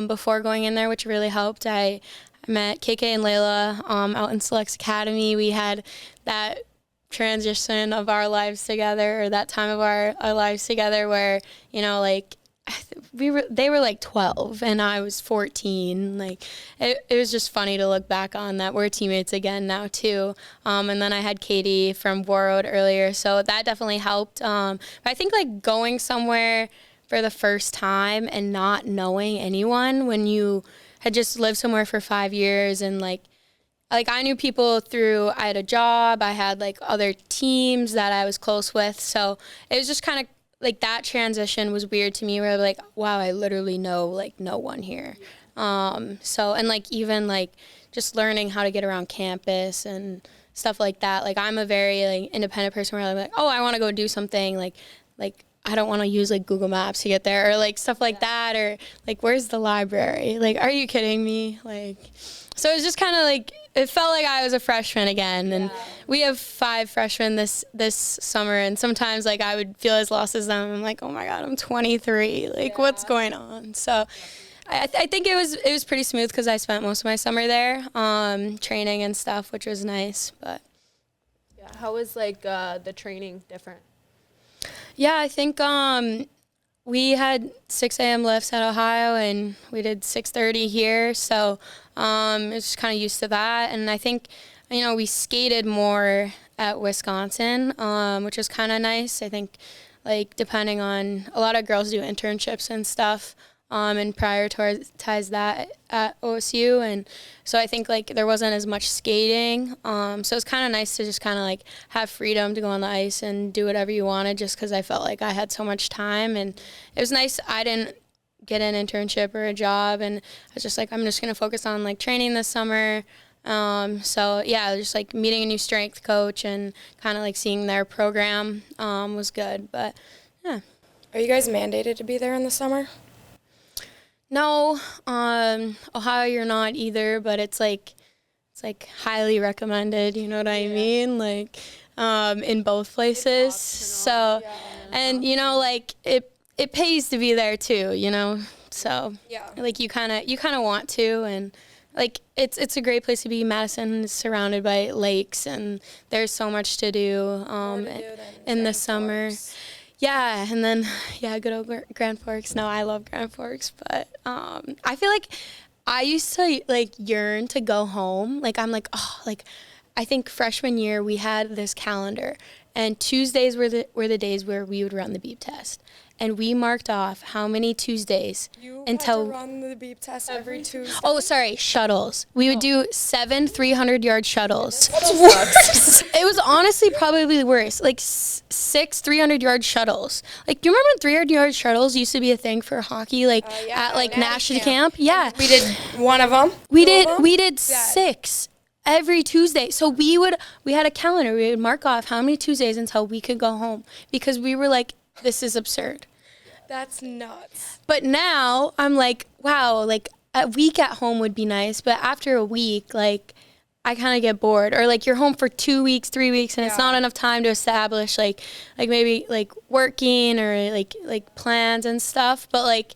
Speaker 2: before going in there, which really helped. I met KK and Layla out in Selects Academy. We had that transition of our lives together, or that time of our lives together where, you know, like they were like 12 and I was 14. Like it was just funny to look back on that we're teammates again now too. And then I had Katie from Warroad earlier, so that definitely helped. But I think like going somewhere for the first time and not knowing anyone when you had just lived somewhere for 5 years, and like I knew people through, I had a job, I had like other teams that I was close with, so it was just kind of like that transition was weird to me, where like, wow, I literally know like no one here. So, and like even like just learning how to get around campus and stuff like that. Like I'm a very like independent person where I'm like, oh, I want to go do something, like I don't want to use like Google Maps to get there, or like stuff like that, or like where's the library? Like, are you kidding me? Like, so it was just kind of like, it felt like I was a freshman again, and we have 5 freshmen this summer, and sometimes like I would feel as lost as them. I'm like, oh my God, I'm 23. Like, what's going on? So I think it was pretty smooth because I spent most of my summer there, training and stuff, which was nice. But
Speaker 1: yeah, how was like the training different?
Speaker 2: yeah, I think we had 6 a.m. lifts at Ohio, and we did 6:30 here, so it's just kind of used to that. And I think, you know, we skated more at Wisconsin, which was kind of nice. I think, like, depending on, a lot of girls do internships and stuff, and prioritize that at OSU, and so I think like there wasn't as much skating, so it's kind of nice to just kind of like have freedom to go on the ice and do whatever you wanted, just because I felt like I had so much time, and it was nice. I didn't get an internship or a job, and I was just like, I'm just gonna focus on like training this summer. So yeah, just like meeting a new strength coach and kind of like seeing their program was good. But yeah.
Speaker 3: Are you guys mandated to be there in the summer?
Speaker 2: No, Ohio you're not either, but it's like highly recommended, you know what I mean? Like in both places. So and you know, like it pays to be there too, you know. So like you kind of want to, and like it's a great place to be. Madison is surrounded by lakes, and there's so much to do in the summer. Yeah, and then, good old Grand Forks. No, I love Grand Forks, but I feel like I used to, like, yearn to go home. Like, I'm like, oh, like, I think freshman year we had this calendar, and Tuesdays were the days where we would run the beep test. And we marked off how many Tuesdays until
Speaker 3: had to run the beep test every Tuesday.
Speaker 2: Oh, sorry, shuttles. We would do 7 300-yard shuttles. It was honestly probably worse. Like 6 300-yard shuttles. Like, do you remember when 300-yard shuttles used to be a thing for hockey? Like at like National Camp. Yeah.
Speaker 3: We did one of them.
Speaker 2: We did 6 every Tuesday. So we had a calendar. We would mark off how many Tuesdays until we could go home, because we were like, this is absurd.
Speaker 3: That's nuts.
Speaker 2: But now I'm like, wow, like a week at home would be nice, but after a week, like I kind of get bored. Or like you're home for 2 weeks, 3 weeks, and it's not enough time to establish like maybe like working or like plans and stuff. But like,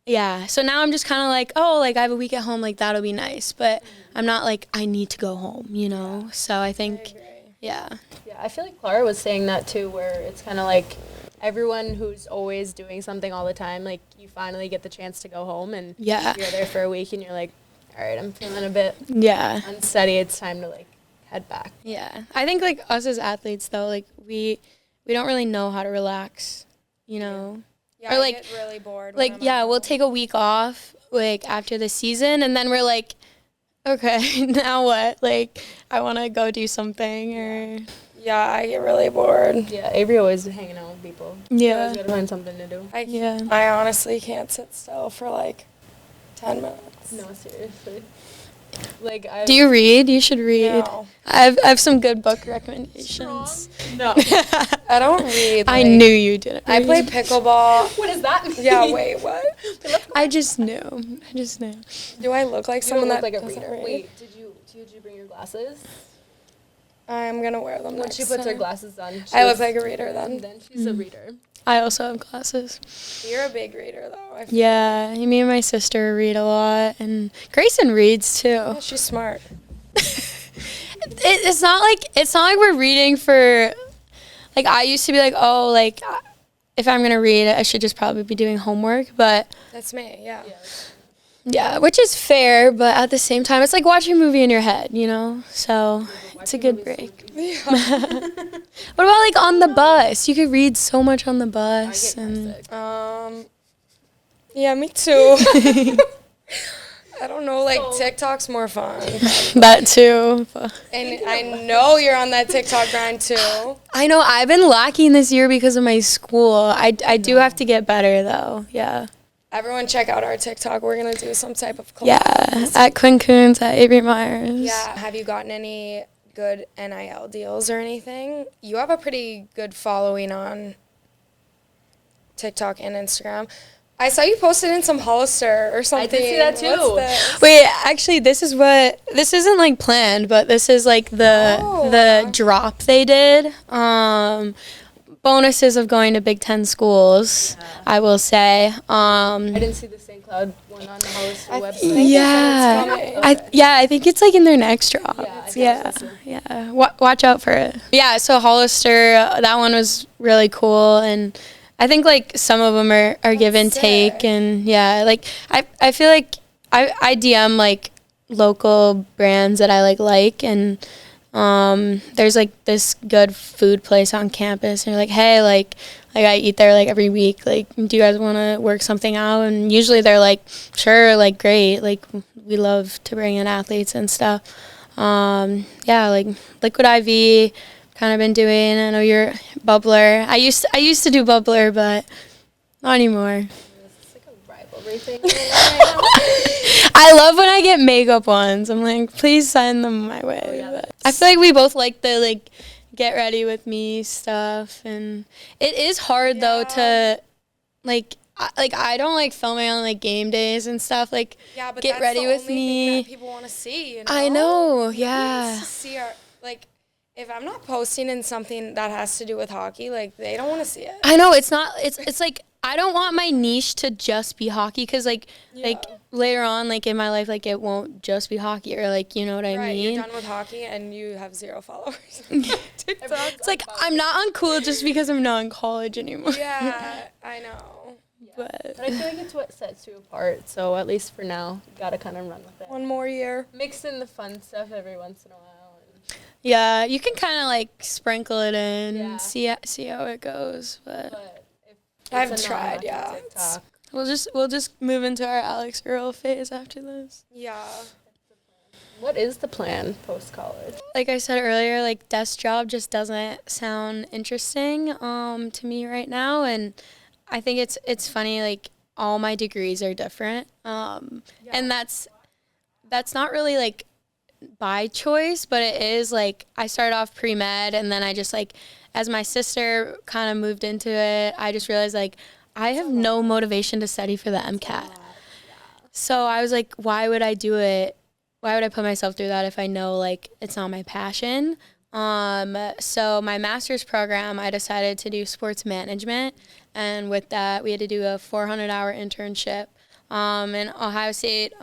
Speaker 2: yeah. So now I'm just kind of like, oh, like I have a week at home, like that'll be nice. But I'm not like, I need to go home, you know? So I think, yeah.
Speaker 1: Yeah, I feel like Clara was saying that too, where it's kind of like everyone who's always doing something all the time, like you finally get the chance to go home, and you're there for a week and you're like, all right, I'm feeling a bit unsteady. It's time to like head back.
Speaker 2: Yeah. I think like us as athletes though, like we don't really know how to relax, you know?
Speaker 3: Yeah,
Speaker 2: or like,
Speaker 3: I get really bored.
Speaker 2: Like, we'll take a week off like after the season, and then we're like, okay, now what? Like, I want to go do something or...
Speaker 3: Yeah, I get really bored.
Speaker 1: Yeah, Avery always hanging out with people.
Speaker 2: Yeah.
Speaker 1: Always gotta find something to do.
Speaker 3: I honestly can't sit still for like 10 minutes.
Speaker 1: No, seriously. Like,
Speaker 2: do you read? You should read.
Speaker 3: No.
Speaker 2: I have some good book recommendations.
Speaker 1: No.
Speaker 3: I don't read.
Speaker 2: I knew you didn't read.
Speaker 3: I play pickleball.
Speaker 1: What does that mean?
Speaker 3: Yeah, wait, what?
Speaker 2: I just knew.
Speaker 3: Do I look like
Speaker 1: You
Speaker 3: someone
Speaker 1: don't
Speaker 3: that
Speaker 1: look like a
Speaker 3: doesn't
Speaker 1: reader.
Speaker 3: read?
Speaker 1: Wait, did you bring your glasses?
Speaker 3: I'm going to wear them
Speaker 1: When
Speaker 3: next
Speaker 1: she puts her
Speaker 3: time.
Speaker 1: glasses on,
Speaker 3: I look like a reader then.
Speaker 1: Then she's a reader.
Speaker 2: I also have glasses.
Speaker 3: You're a big reader, though. I feel.
Speaker 2: Yeah, me and my sister read a lot, and Grayson reads too.
Speaker 3: Yeah, she's smart.
Speaker 2: It's not like we're reading for, like, I used to be like, oh, like, if I'm gonna read, I should just probably be doing homework, but
Speaker 3: That's me, yeah.
Speaker 2: yeah, which is fair, but at the same time, it's like watching a movie in your head, you know? So it's a good break. What about like on the bus? You could read so much on the bus.
Speaker 3: Yeah, me too. I don't know, like TikTok's more fun.
Speaker 2: That too.
Speaker 3: And I know you're on that TikTok grind too.
Speaker 2: I know I've been lacking this year because of my school. I do have to get better though. Yeah.
Speaker 3: Everyone check out our TikTok. We're going to do some type of collab.
Speaker 2: Yeah, at Quinn Coons, at Avery Myers.
Speaker 3: Yeah. Have you gotten any good NIL deals or anything? You have a pretty good following on TikTok and Instagram. I saw you posted in some Hollister or something.
Speaker 1: I did see that too.
Speaker 3: What's this?
Speaker 2: Wait, actually, this isn't like planned, but this is like the drop they did. Bonuses of going to Big Ten schools, I will say.
Speaker 1: I didn't see the St. Cloud one on the Hollister website.
Speaker 2: I think it's like in their next drop.
Speaker 1: Yeah.
Speaker 2: Watch out for it. Yeah, so Hollister, that one was really cool, and I think like some of them are give and take, and yeah, like I feel like I DM like local brands that I like, and there's like this good food place on campus, and you're like, hey, like I eat there like every week, like, do you guys want to work something out? And usually they're like, sure, like, great, like, we love to bring in athletes and stuff. Yeah, like Liquid IV, kind of been doing. I know you're Bubbler. I used to do Bubbler, but not anymore.
Speaker 1: It's like a rivalry thing.
Speaker 2: I love when I get makeup ones. I'm like, please send them my way. But I feel like we both like the like get ready with me stuff, and it is hard though to like I don't like filming on like game days and stuff. Like,
Speaker 3: but
Speaker 2: get ready with me.
Speaker 3: That people want to see. You know?
Speaker 2: I know,
Speaker 3: Who
Speaker 2: yeah.
Speaker 3: wants to see our like. If I'm not posting in something that has to do with hockey, like, they don't want to see it.
Speaker 2: I know, it's not. It's like I don't want my niche to just be hockey, because like later on, like in my life, like it won't just be hockey, or like, you know what I mean.
Speaker 3: You're done with hockey and you have 0 followers.
Speaker 2: It's like I'm not uncool just because I'm not in college anymore.
Speaker 3: Yeah, I know.
Speaker 2: But
Speaker 1: I feel like it's what sets you apart. So at least for now, you gotta kind of run with it.
Speaker 3: One more year.
Speaker 1: Mix in the fun stuff every once in a while.
Speaker 2: yeah, you can kind of like sprinkle it in,
Speaker 1: Yeah.
Speaker 2: see how it goes. But
Speaker 1: if
Speaker 3: I've
Speaker 1: it's a
Speaker 3: tried,
Speaker 1: non-hockey
Speaker 3: yeah.
Speaker 1: TikTok,
Speaker 2: we'll just move into our Alex Earl phase after this.
Speaker 3: Yeah.
Speaker 1: what is the plan post college?
Speaker 2: Like I said earlier, like desk job just doesn't sound interesting to me right now, and I think it's funny, like all my degrees are different, and that's not really like by choice, but it is like I started off pre-med, and then I just like, as my sister kind of moved into it, I just realized like I have no motivation to study for the MCAT. So I was like, why would I do it? Why would I put myself through that if I know like it's not my passion? So my master's program, I decided to do sports management, and with that we had to do a 400-hour internship. And Ohio State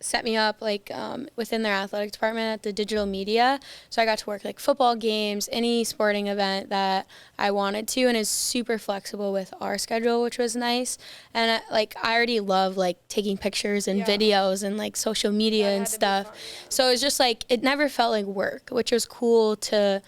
Speaker 2: set me up like within their athletic department at the digital media. So I got to work like football games, any sporting event that I wanted to, and is super flexible with our schedule, which was nice. And like I already love like taking pictures and videos and like social media and stuff. So it was just like it never felt like work, which was cool to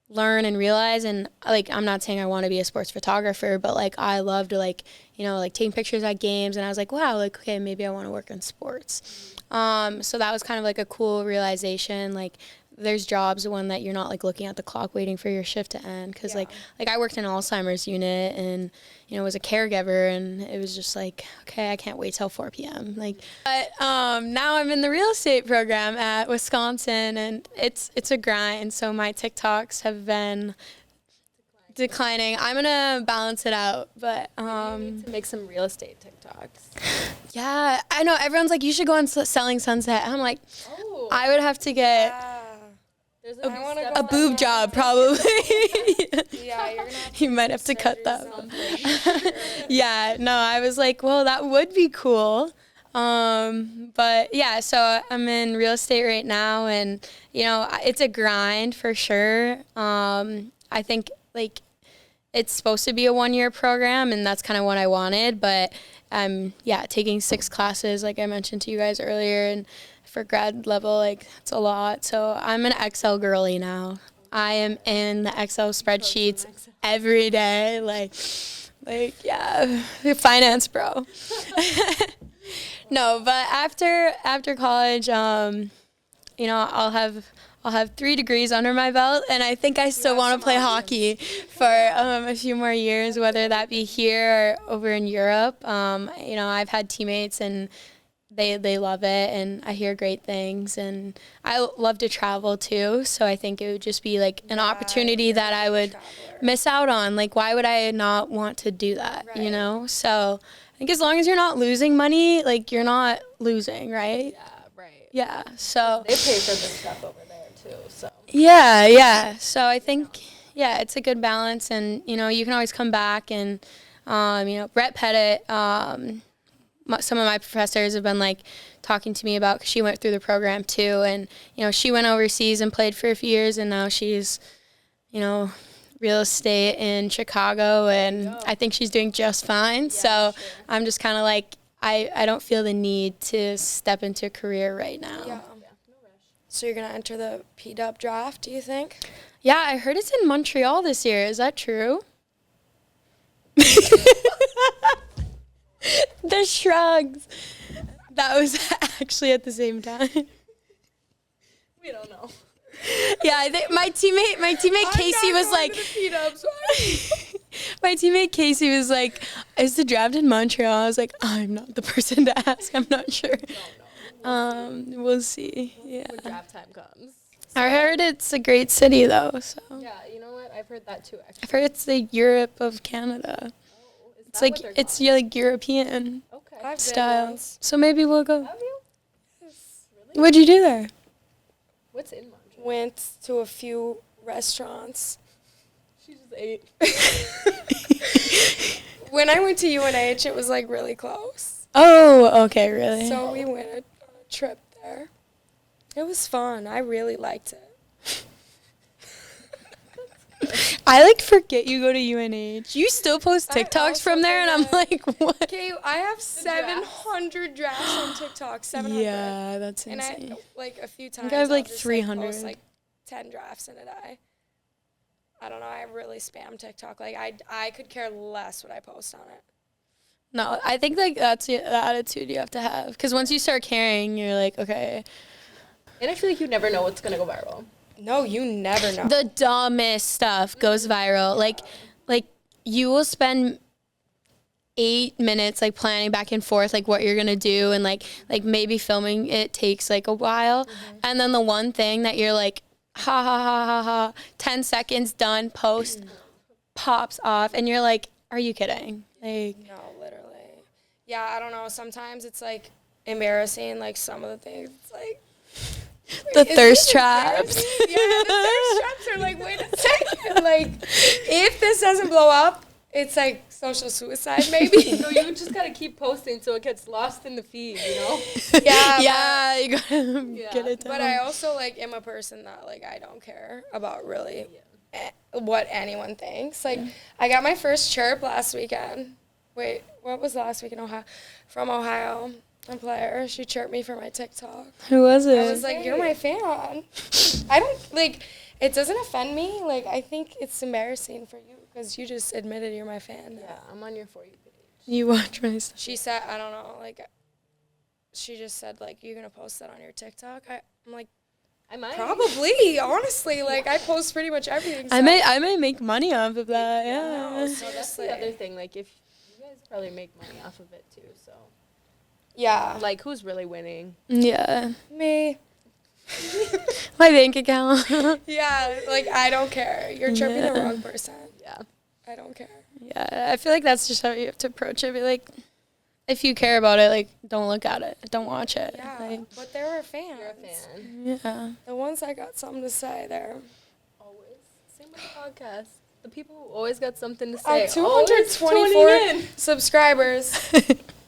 Speaker 2: learn and realize. And like I'm not saying I want to be a sports photographer, but like I love to like, you know, like taking pictures at games, and I was like, wow, like okay, maybe I want to work in sports. So that was kind of like a cool realization. Like there's jobs when that you're not like looking at the clock waiting for your shift to end, because like I worked in an Alzheimer's unit, and you know was a caregiver, and it was just like, okay, I can't wait till 4 p.m. Like, but now I'm in the real estate program at Wisconsin, and it's a grind. So my TikToks have been declining. I'm gonna balance it out, but
Speaker 1: You need to make some real estate TikToks.
Speaker 2: yeah, I know everyone's like, you should go on Selling Sunset. And I'm like, I would have to get
Speaker 1: There's
Speaker 3: I wanna
Speaker 1: few
Speaker 3: go
Speaker 2: A
Speaker 1: steps
Speaker 2: boob
Speaker 1: that
Speaker 2: job, probably.
Speaker 3: Yeah, you're gonna have
Speaker 2: You might have to cut that
Speaker 3: surgery
Speaker 2: one.
Speaker 3: something.
Speaker 2: Yeah, no, I was like, well, that would be cool. But yeah, so I'm in real estate right now, and it's a grind for sure. I think like it's supposed to be a 1-year program, and that's kind of what I wanted. But I'm taking 6 classes, like I mentioned to you guys earlier, and for grad level, like it's a lot. So I'm an Excel girly now. I am in the Excel spreadsheets every day, finance bro. No, but after college, I'll have 3 degrees under my belt, and I think I still want to play hockey for a few more years, whether that be here or over in Europe. I've had teammates, and they love it, and I hear great things, and I love to travel too. So I think it would just be like an opportunity that I would miss out on. Like, why would I not want to do that?
Speaker 3: Right.
Speaker 2: So I think as long as you're not losing money, like you're not losing, right?
Speaker 1: Yeah, right.
Speaker 2: Yeah. So
Speaker 1: They pay for this stuff over there too, so.
Speaker 2: yeah. So I think it's a good balance, and you can always come back, and Brett Pettit. Some of my professors have been like talking to me about, 'cause she went through the program too, and she went overseas and played for a few years, and now she's real estate in Chicago, and I think she's doing just fine. So
Speaker 1: sure.
Speaker 2: I'm just kind of like, I don't feel the need to step into a career right now.
Speaker 3: Yeah. So you're gonna enter the P-Dub draft, do you think?
Speaker 2: Yeah, I heard it's in Montreal this year. Is that true? The shrugs. That was actually at the same time.
Speaker 1: We don't know.
Speaker 2: Yeah, I think my teammate Casey was like, my teammate Casey was like, is the draft in Montreal? I was like, I'm not the person to ask. I'm not sure. We'll see. Yeah.
Speaker 1: When draft time comes.
Speaker 2: I heard it's a great city though. So
Speaker 1: Yeah, you know what? I've heard that too, actually.
Speaker 2: I've heard it's the Europe of Canada. It's like like European
Speaker 1: Okay.
Speaker 3: I've been
Speaker 2: style.
Speaker 3: once.
Speaker 2: So maybe we'll go.
Speaker 1: Have you? Really?
Speaker 2: What'd you do there?
Speaker 1: What's in Montreal?
Speaker 3: Went to a few restaurants.
Speaker 1: She just ate.
Speaker 3: When I went to UNH, it was like really close.
Speaker 2: Oh, okay, really?
Speaker 3: So we went on a trip there. It was fun. I really liked it.
Speaker 2: I like forget you go to UNH. You still post TikToks from there, and I'm like, what?
Speaker 3: Okay, I have 700 drafts on TikTok. 700.
Speaker 2: Yeah, that's
Speaker 3: And
Speaker 2: insane.
Speaker 3: a few times.
Speaker 2: I have, like,
Speaker 3: I'll just,
Speaker 2: 300.
Speaker 3: post, 10 drafts in a day. I don't know. I really spam TikTok. I could care less what I post on it.
Speaker 2: No, I think like that's the attitude you have to have, because once you start caring, you're like, okay.
Speaker 1: And I feel like you never know what's gonna go viral.
Speaker 3: No, you never know.
Speaker 2: The dumbest stuff goes viral. Like you will spend 8 minutes like planning back and forth like what you're gonna do, and like maybe filming it takes like a while, and then the one thing that you're like, ha ha ha ha ha, 10 seconds done, post pops off, and you're like, are you kidding? Like,
Speaker 3: No, literally. Yeah, I don't know. Sometimes it's like embarrassing, like some of the things. It's like
Speaker 2: the
Speaker 3: is
Speaker 2: thirst
Speaker 3: this
Speaker 2: traps.
Speaker 3: embarrassing? Yeah, the thirst traps are like, wait a second. Like, if this doesn't blow up, it's like social suicide, maybe.
Speaker 1: So you just gotta keep posting so it gets lost in the feed, you know?
Speaker 3: Yeah,
Speaker 2: Yeah, you gotta get it done.
Speaker 3: But I also like am a person that like I don't care about really what anyone thinks. Like I got my first chirp last weekend. Wait, what was last week in Ohio? From Ohio, a player. She chirped me for my TikTok.
Speaker 2: Who was it?
Speaker 3: I was like, "You're my fan." I don't like. It doesn't offend me. Like I think it's embarrassing for you because you just admitted you're my fan.
Speaker 1: Yeah, I'm on your For You page.
Speaker 2: You watch my stuff.
Speaker 3: She said, I don't know, like, she just said, like, you're going to post that on your TikTok? I'm like,
Speaker 1: I might.
Speaker 3: probably, honestly. Like, I post pretty much everything. So.
Speaker 2: I may make money off of that. Yeah.
Speaker 3: No,
Speaker 1: So that's the other thing. Like, if you guys probably make money off of it too, so.
Speaker 3: Yeah.
Speaker 1: Like, who's really winning?
Speaker 2: Yeah.
Speaker 3: Me.
Speaker 2: My bank account.
Speaker 3: Yeah, like, I don't care. You're chirping the wrong person.
Speaker 1: Yeah.
Speaker 3: I don't care.
Speaker 2: Yeah, I feel like that's just how you have to approach it. Be like, if you care about it, like, don't look at it. Don't watch it.
Speaker 3: Yeah,
Speaker 2: Like,
Speaker 3: but there were fans.
Speaker 1: You're a fan.
Speaker 2: yeah.
Speaker 3: The ones that got something to say there.
Speaker 1: Always. Same with the podcast. The people who always got something to
Speaker 3: Our
Speaker 1: say. Always
Speaker 3: 224
Speaker 1: tuning in.
Speaker 3: subscribers,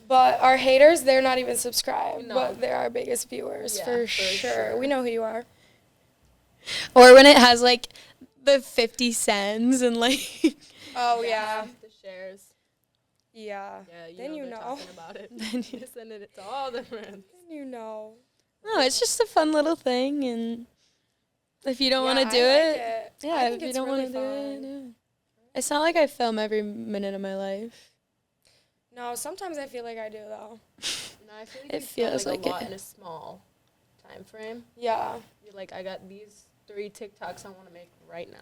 Speaker 3: but our haters, they're not even subscribed,
Speaker 1: No.
Speaker 3: but they're our biggest viewers
Speaker 1: Yeah,
Speaker 3: for
Speaker 1: for
Speaker 3: sure.
Speaker 1: sure.
Speaker 3: We know who you are.
Speaker 2: Or when it has, like, the 50 cents and, like,
Speaker 3: Oh, yeah.
Speaker 1: The shares.
Speaker 3: Yeah.
Speaker 1: Yeah,
Speaker 3: Then you
Speaker 1: they're
Speaker 3: know.
Speaker 1: talking about it. Then you sending it to all the friends.
Speaker 3: Then you know.
Speaker 2: no, it's just a fun little thing. And if you don't want to do
Speaker 3: I
Speaker 2: it,
Speaker 3: like it.
Speaker 2: yeah,
Speaker 3: I
Speaker 2: if
Speaker 3: think
Speaker 2: you
Speaker 3: it's
Speaker 2: don't
Speaker 3: really
Speaker 2: want to do it,
Speaker 3: fun.
Speaker 2: yeah. It's not like I film every minute of my life.
Speaker 3: No, sometimes I feel like I do, though.
Speaker 1: No, I feel like
Speaker 2: It
Speaker 1: you film,
Speaker 2: feels
Speaker 1: like
Speaker 2: like
Speaker 1: a lot
Speaker 2: it.
Speaker 1: in a small time frame.
Speaker 3: Yeah.
Speaker 1: You're like, I got these 3 TikToks I want to make right now.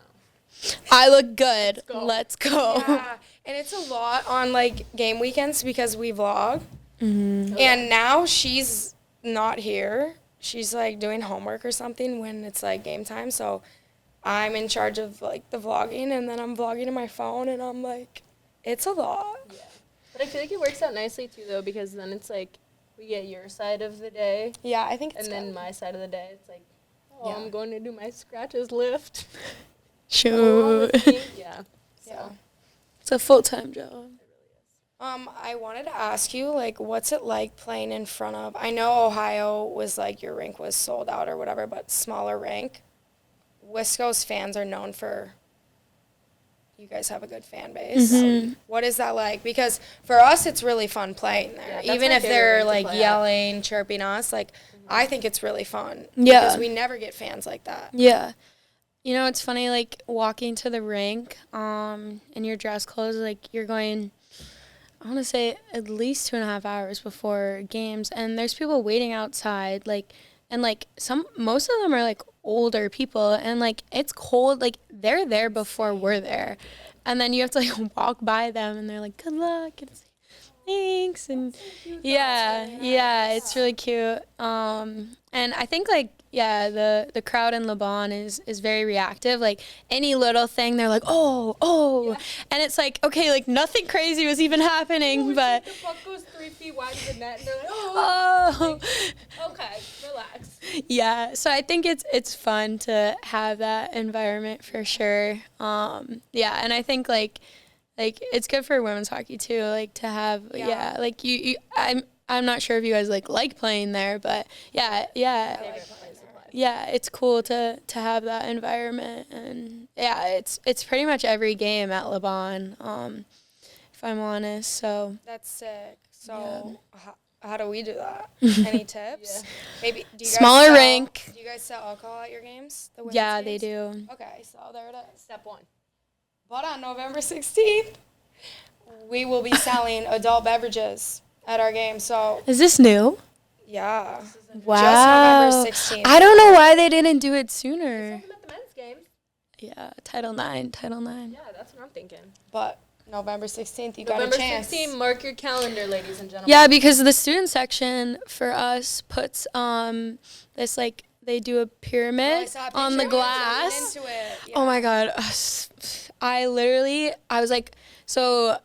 Speaker 2: I look good.
Speaker 1: go.
Speaker 2: Let's go.
Speaker 3: Yeah. And it's a lot on, like, game weekends because we vlog.
Speaker 2: Mm-hmm.
Speaker 3: And now she's not here. She's, like, doing homework or something when it's, like, game time. So I'm in charge of, like, the vlogging, and then I'm vlogging on my phone, and I'm like, it's a lot.
Speaker 1: Yeah. But I feel like it works out nicely, too, though, because then it's like, we get your side of the day,
Speaker 3: Yeah, I think it's
Speaker 1: and then
Speaker 3: good.
Speaker 1: my side of the day, it's like, oh,
Speaker 3: Yeah.
Speaker 1: I'm going to do my scratches lift.
Speaker 2: Shoot.
Speaker 1: Yeah.
Speaker 3: Yeah.
Speaker 1: So,
Speaker 2: It's a full-time job.
Speaker 3: I wanted to ask you, like, what's it like playing in front of, I know Ohio was, like, your rink was sold out or whatever, but smaller rink. Wisco's fans are known for, you guys have a good fan base.
Speaker 2: Mhm.
Speaker 3: What is that like? Because for us, it's really fun playing there.
Speaker 1: Yeah, that's
Speaker 3: Even
Speaker 1: my
Speaker 3: if
Speaker 1: favorite
Speaker 3: they're,
Speaker 1: rink to
Speaker 3: like,
Speaker 1: play at.
Speaker 3: yelling, chirping us, like, I think it's really fun.
Speaker 2: Yeah.
Speaker 3: Because we never get fans like that.
Speaker 2: Yeah. You know, it's funny, like, walking to the rink in your dress clothes, like, you're going, I want to say, at least 2.5 hours before games, and there's people waiting outside, like, and, like, most of them are, like, older people, and, like, it's cold, like, they're there before we're there, and then you have to, like, walk by them, and they're like, good luck, and it's like, thanks, and yeah, it's really cute, and I think, like, yeah, the crowd in Lebanon is very reactive. Like, any little thing, they're like, oh.
Speaker 1: Yeah.
Speaker 2: And it's like, okay, like, nothing crazy was even happening, but,
Speaker 1: the puck goes 3 feet wide of the net, and they're like, oh.
Speaker 2: oh.
Speaker 1: Okay, relax.
Speaker 2: Yeah, so I think it's fun to have that environment for sure. Yeah, and I think, like it's good for women's hockey, too, like, to have,
Speaker 3: Yeah.
Speaker 2: like, I'm not sure if you guys, like playing there, but, yeah.
Speaker 1: Favorite place to play.
Speaker 2: Yeah, it's cool to have that environment, and yeah, it's pretty much every game at Lebanon, if I'm honest. So
Speaker 3: That's sick. So how do we do that? Any tips?
Speaker 1: Yeah.
Speaker 3: Maybe do you guys
Speaker 2: Smaller
Speaker 3: sell,
Speaker 2: rink.
Speaker 3: Do you guys sell alcohol at your games? The women's
Speaker 2: yeah, they
Speaker 3: games?
Speaker 2: do.
Speaker 3: Okay, so there it is.
Speaker 1: Step 1.
Speaker 3: But on November 16th, we will be selling adult beverages at our game. So
Speaker 2: Is this new?
Speaker 3: yeah,
Speaker 2: Wow.
Speaker 3: November 16th.
Speaker 2: I don't know why they didn't do it sooner.
Speaker 1: At the men's game.
Speaker 2: Yeah, Title IX.
Speaker 1: Yeah, that's what I'm thinking.
Speaker 3: But November 16th, you got
Speaker 1: November
Speaker 3: a chance.
Speaker 1: 16th, mark your calendar, ladies and gentlemen.
Speaker 2: Yeah, because the student section for us puts this, like, they do a
Speaker 3: Oh, I
Speaker 2: pyramid
Speaker 3: saw a
Speaker 2: on the
Speaker 3: picture. You
Speaker 2: glass.
Speaker 3: leaned into it.
Speaker 2: Oh
Speaker 3: Yeah.
Speaker 2: my God. I was like, so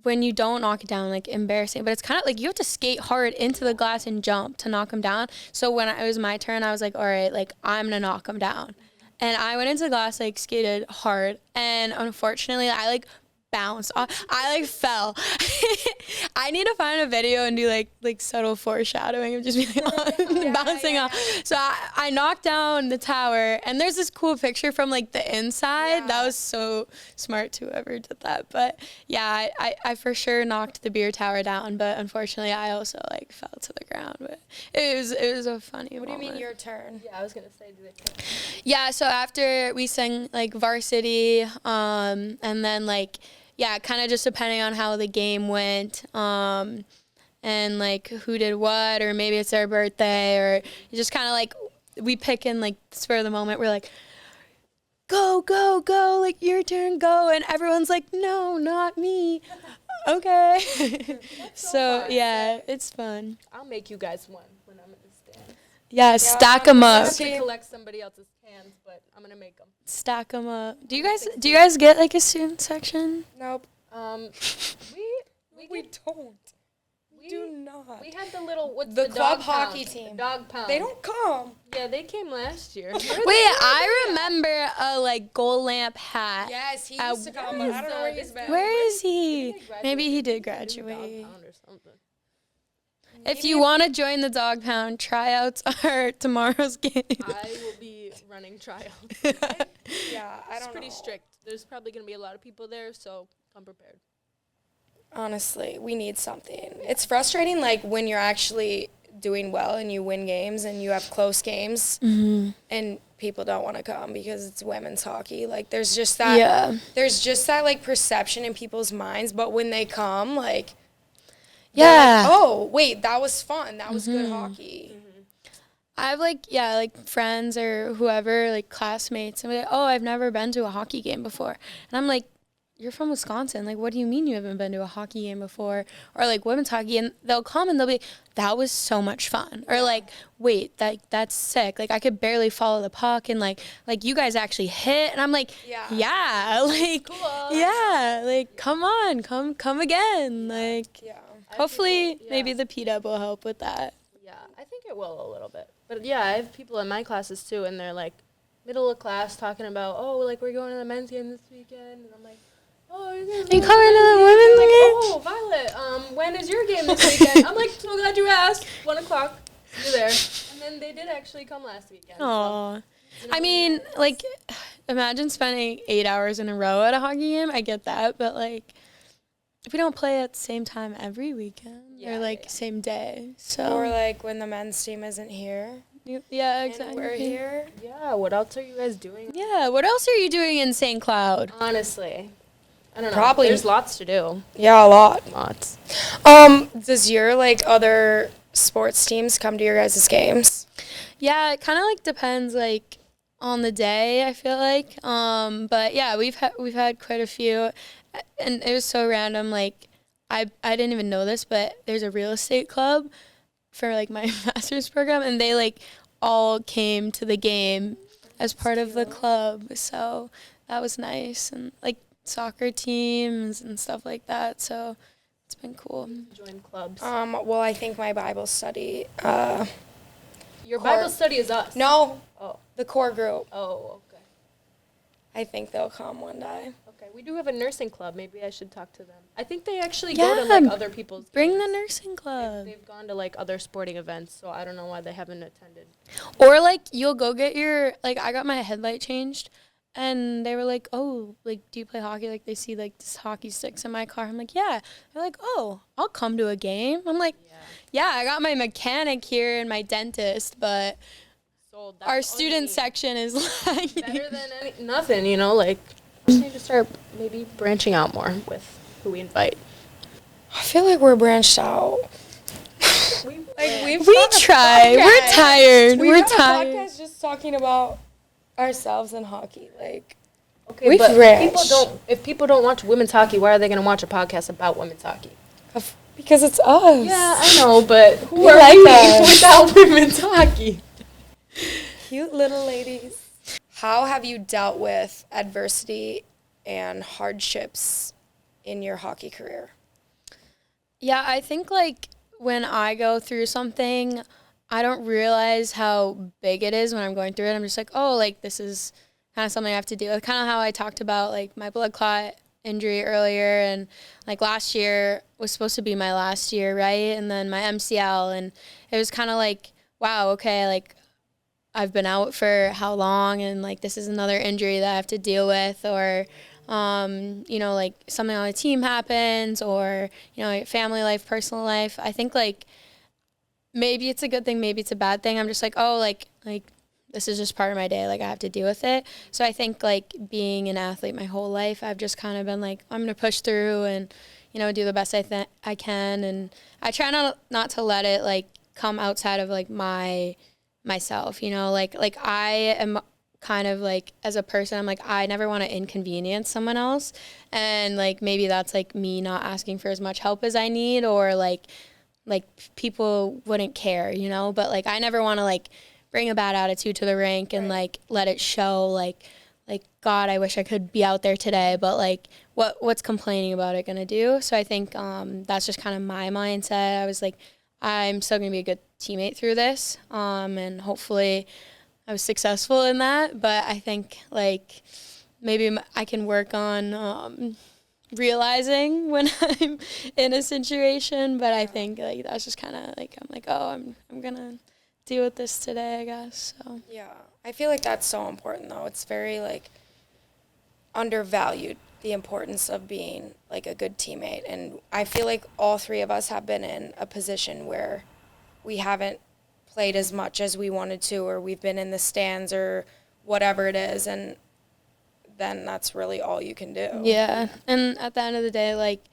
Speaker 2: when you don't knock it down, like, embarrassing, but it's kind of like you have to skate hard into the glass and jump to knock them down. So when it was my turn, I was like, all right, like, I'm going to knock them down. And I went into the glass, like, skated hard. And unfortunately, I, like, bounced off. I, like, fell. I need to find a video and do, like subtle foreshadowing of just being like, bouncing off. So I knocked down the tower, and there's this cool picture from, like, the inside.
Speaker 3: Yeah.
Speaker 2: That was so smart to whoever did that. But yeah, I for sure knocked the beer tower down, but unfortunately I also, like, fell to the ground. But it was a funny
Speaker 3: What do you
Speaker 2: moment.
Speaker 3: mean your turn?
Speaker 1: Yeah, I was going to say, do they
Speaker 2: Yeah, so after we sang, like, varsity, and then, like, yeah, kind of just depending on how the game went, and, like, who did what, or maybe it's their birthday, or just kind of, like, we pick in, like, spur of the moment. We're like, go, go, go, like, your turn, go, and everyone's like, no, not me. Okay. So,
Speaker 1: fun.
Speaker 2: yeah, it's fun.
Speaker 1: I'll make you guys one when I'm in the stand.
Speaker 2: Yeah, stack them
Speaker 1: I'm
Speaker 2: up.
Speaker 1: going to collect somebody else's cans, but I'm going to make them.
Speaker 2: Stack them up. Do you guys get, like, a student section?
Speaker 3: Nope.
Speaker 1: We
Speaker 3: We don't. do not.
Speaker 1: We had the little,
Speaker 3: the club
Speaker 1: dog
Speaker 3: hockey
Speaker 1: pound?
Speaker 3: team.
Speaker 1: The dog pound.
Speaker 3: They don't come.
Speaker 1: Yeah, they came last year.
Speaker 2: Wait, I remember a like gold lamp hat.
Speaker 3: Yes, he used to come, but I don't know where he's been.
Speaker 2: Where is he?
Speaker 1: Maybe
Speaker 2: Maybe he did
Speaker 1: Dog
Speaker 2: graduate.
Speaker 1: pound or something.
Speaker 2: If you want to join the dog pound, tryouts are tomorrow's game.
Speaker 1: I will be running tryouts.
Speaker 3: Yeah, I don't know.
Speaker 1: It's pretty strict. There's probably going to be a lot of people there, so come prepared.
Speaker 3: Honestly, we need something. It's frustrating, like, when you're actually doing well and you win games and you have close games and people don't want to come because it's women's hockey. Like, there's just that, like, perception in people's minds. But when they come, like, like, oh, wait, that was fun. That was good hockey.
Speaker 2: I have like friends or whoever, like classmates, and be like, oh, I've never been to a hockey game before. And I'm like, you're from Wisconsin. Like, what do you mean you haven't been to a hockey game before? Or like women's hockey, and they'll come and they'll be, that was so much fun. Or like, wait, that's sick. Like, I could barely follow the puck, and like you guys actually hit. And I'm like, yeah, like, cool. Yeah, like, come on, come again. Like, hopefully maybe the PW will help with that.
Speaker 1: Yeah, I think it will a little bit. But yeah, I have people in my classes too, and they're like middle of class talking about, oh, like we're going to the men's game this weekend, and I'm like, oh, are you
Speaker 2: coming to the women's game?
Speaker 1: Oh, Violet, when is your game this weekend? I'm like, so glad you asked. 1 o'clock, you're there. And then they did actually come last weekend.
Speaker 2: Aww. So, I mean, like, imagine spending 8 hours in a row at a hockey game. I get that, but like, we don't play at the same time every weekend or like same day. So
Speaker 3: or like when the men's team isn't here.
Speaker 2: Yeah, exactly.
Speaker 3: And we're here.
Speaker 1: Yeah, what else are you guys doing?
Speaker 2: Yeah, what else are you doing in St. Cloud?
Speaker 1: Honestly, I don't know.
Speaker 3: Probably.
Speaker 1: There's lots to do.
Speaker 3: Yeah, a lot.
Speaker 1: Lots.
Speaker 3: Does your like other sports teams come to your guys' games?
Speaker 2: Yeah, it kind of like depends like on the day, I feel like. But yeah, we've had quite a few. And it was so random, like, I didn't even know this, but there's a real estate club for, like, my master's program, and they, like, all came to the game as part of the club, so that was nice, and, like, soccer teams and stuff like that, so it's been cool.
Speaker 1: Join clubs.
Speaker 3: Well, I think my Bible study,
Speaker 1: Your Bible study is us.
Speaker 3: No.
Speaker 1: Oh.
Speaker 3: The core group.
Speaker 1: Oh, okay.
Speaker 3: I think they'll come one day.
Speaker 1: Okay, we do have a nursing club. Maybe I should talk to them. I think they actually go to like other people's
Speaker 2: Bring
Speaker 1: games.
Speaker 2: the nursing club.
Speaker 1: They've gone to like other sporting events, so I don't know why they haven't attended.
Speaker 2: Or like you'll go get your, like I got my headlight changed and they were like, oh, like do you play hockey? Like they see like this hockey sticks in my car. I'm like, yeah. They're like, oh, I'll come to a game. I'm like, yeah, I got my mechanic here and my dentist, but our student section is like
Speaker 1: better than nothing, you know, like we just need to start maybe branching out more with who we invite.
Speaker 3: I feel like we're branched out.
Speaker 1: We
Speaker 2: try. We're tired. We're tired.
Speaker 3: A podcast just talking about ourselves and hockey. Like,
Speaker 1: okay,
Speaker 3: we've
Speaker 1: but
Speaker 3: branched.
Speaker 1: if people don't watch women's hockey, why are they going to watch a podcast about women's hockey?
Speaker 3: Because it's us.
Speaker 1: Yeah, I know, but who
Speaker 3: We
Speaker 1: are
Speaker 3: like
Speaker 1: we
Speaker 3: us.
Speaker 1: without women's hockey?
Speaker 3: Cute little ladies. How have you dealt with adversity and hardships in your hockey career?
Speaker 2: Yeah, I think like when I go through something, I don't realize how big it is when I'm going through it. I'm just like, oh, like this is kind of something I have to deal with. Kind of how I talked about like my blood clot injury earlier, and like last year was supposed to be my last year, right? And then my MCL, and it was kind of like, wow, okay, like I've been out for how long, and like this is another injury that I have to deal with, or you know, like something on the team happens, or you know, family life, personal life. I think like maybe it's a good thing, maybe it's a bad thing. I'm just like, oh, like this is just part of my day, like I have to deal with it. So I think like being an athlete my whole life, I've just kind of been like, I'm gonna push through and you know, do the best I can, and I try not to let it like come outside of like myself, you know, like I am kind of like as a person, I'm like, I never want to inconvenience someone else, and like maybe that's like me not asking for as much help as I need, or like people wouldn't care, you know, but like I never want to like bring a bad attitude to the rink and like let it show, like like, God, I wish I could be out there today, but like, what's complaining about it gonna do? So I think that's just kind of my mindset. I was like, I'm still gonna be a good teammate through this, and hopefully I was successful in that. But I think like maybe I can work on realizing when I'm in a situation. But I think like that's just kind of like I'm like, oh, I'm gonna deal with this today, I guess. So
Speaker 3: Yeah, I feel like that's so important though. It's very like undervalued, the importance of being like a good teammate, and I feel like all three of us have been in a position where we haven't played as much as we wanted to, or we've been in the stands or whatever it is, and then that's really all you can do.
Speaker 2: yeah, and at the end of the day, like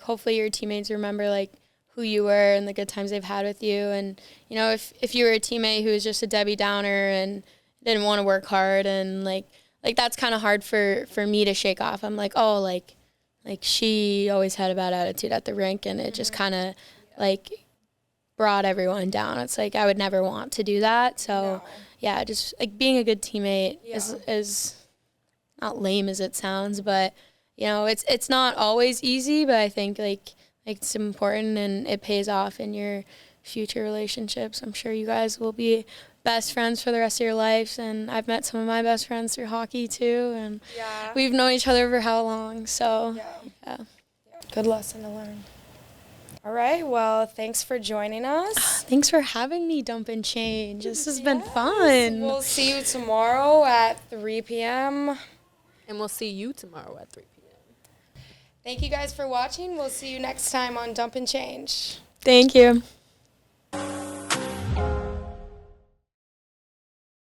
Speaker 2: hopefully your teammates remember like who you were and the good times they've had with you. And you know, if you were a teammate who was just a Debbie Downer and didn't want to work hard, and like that's kind of hard for me to shake off. I'm like, oh, like she always had a bad attitude at the rink, and it just kind of like brought everyone down. It's like I would never want to do that. So yeah, just like being a good teammate is not lame as it sounds, but you know, it's not always easy, but I think like it's important and it pays off in your future relationships. I'm sure you guys will be best friends for the rest of your lives, and I've met some of my best friends through hockey too, and we've known each other for how long, so yeah.
Speaker 3: Good lesson to learn. All right, well, thanks for joining us.
Speaker 2: Thanks for having me, Dump and Change. This has been fun.
Speaker 3: We'll see you tomorrow at 3 p.m.
Speaker 1: And we'll see you tomorrow at 3 p.m.
Speaker 3: Thank you guys for watching. We'll see you next time on Dump and Change.
Speaker 2: Thank you.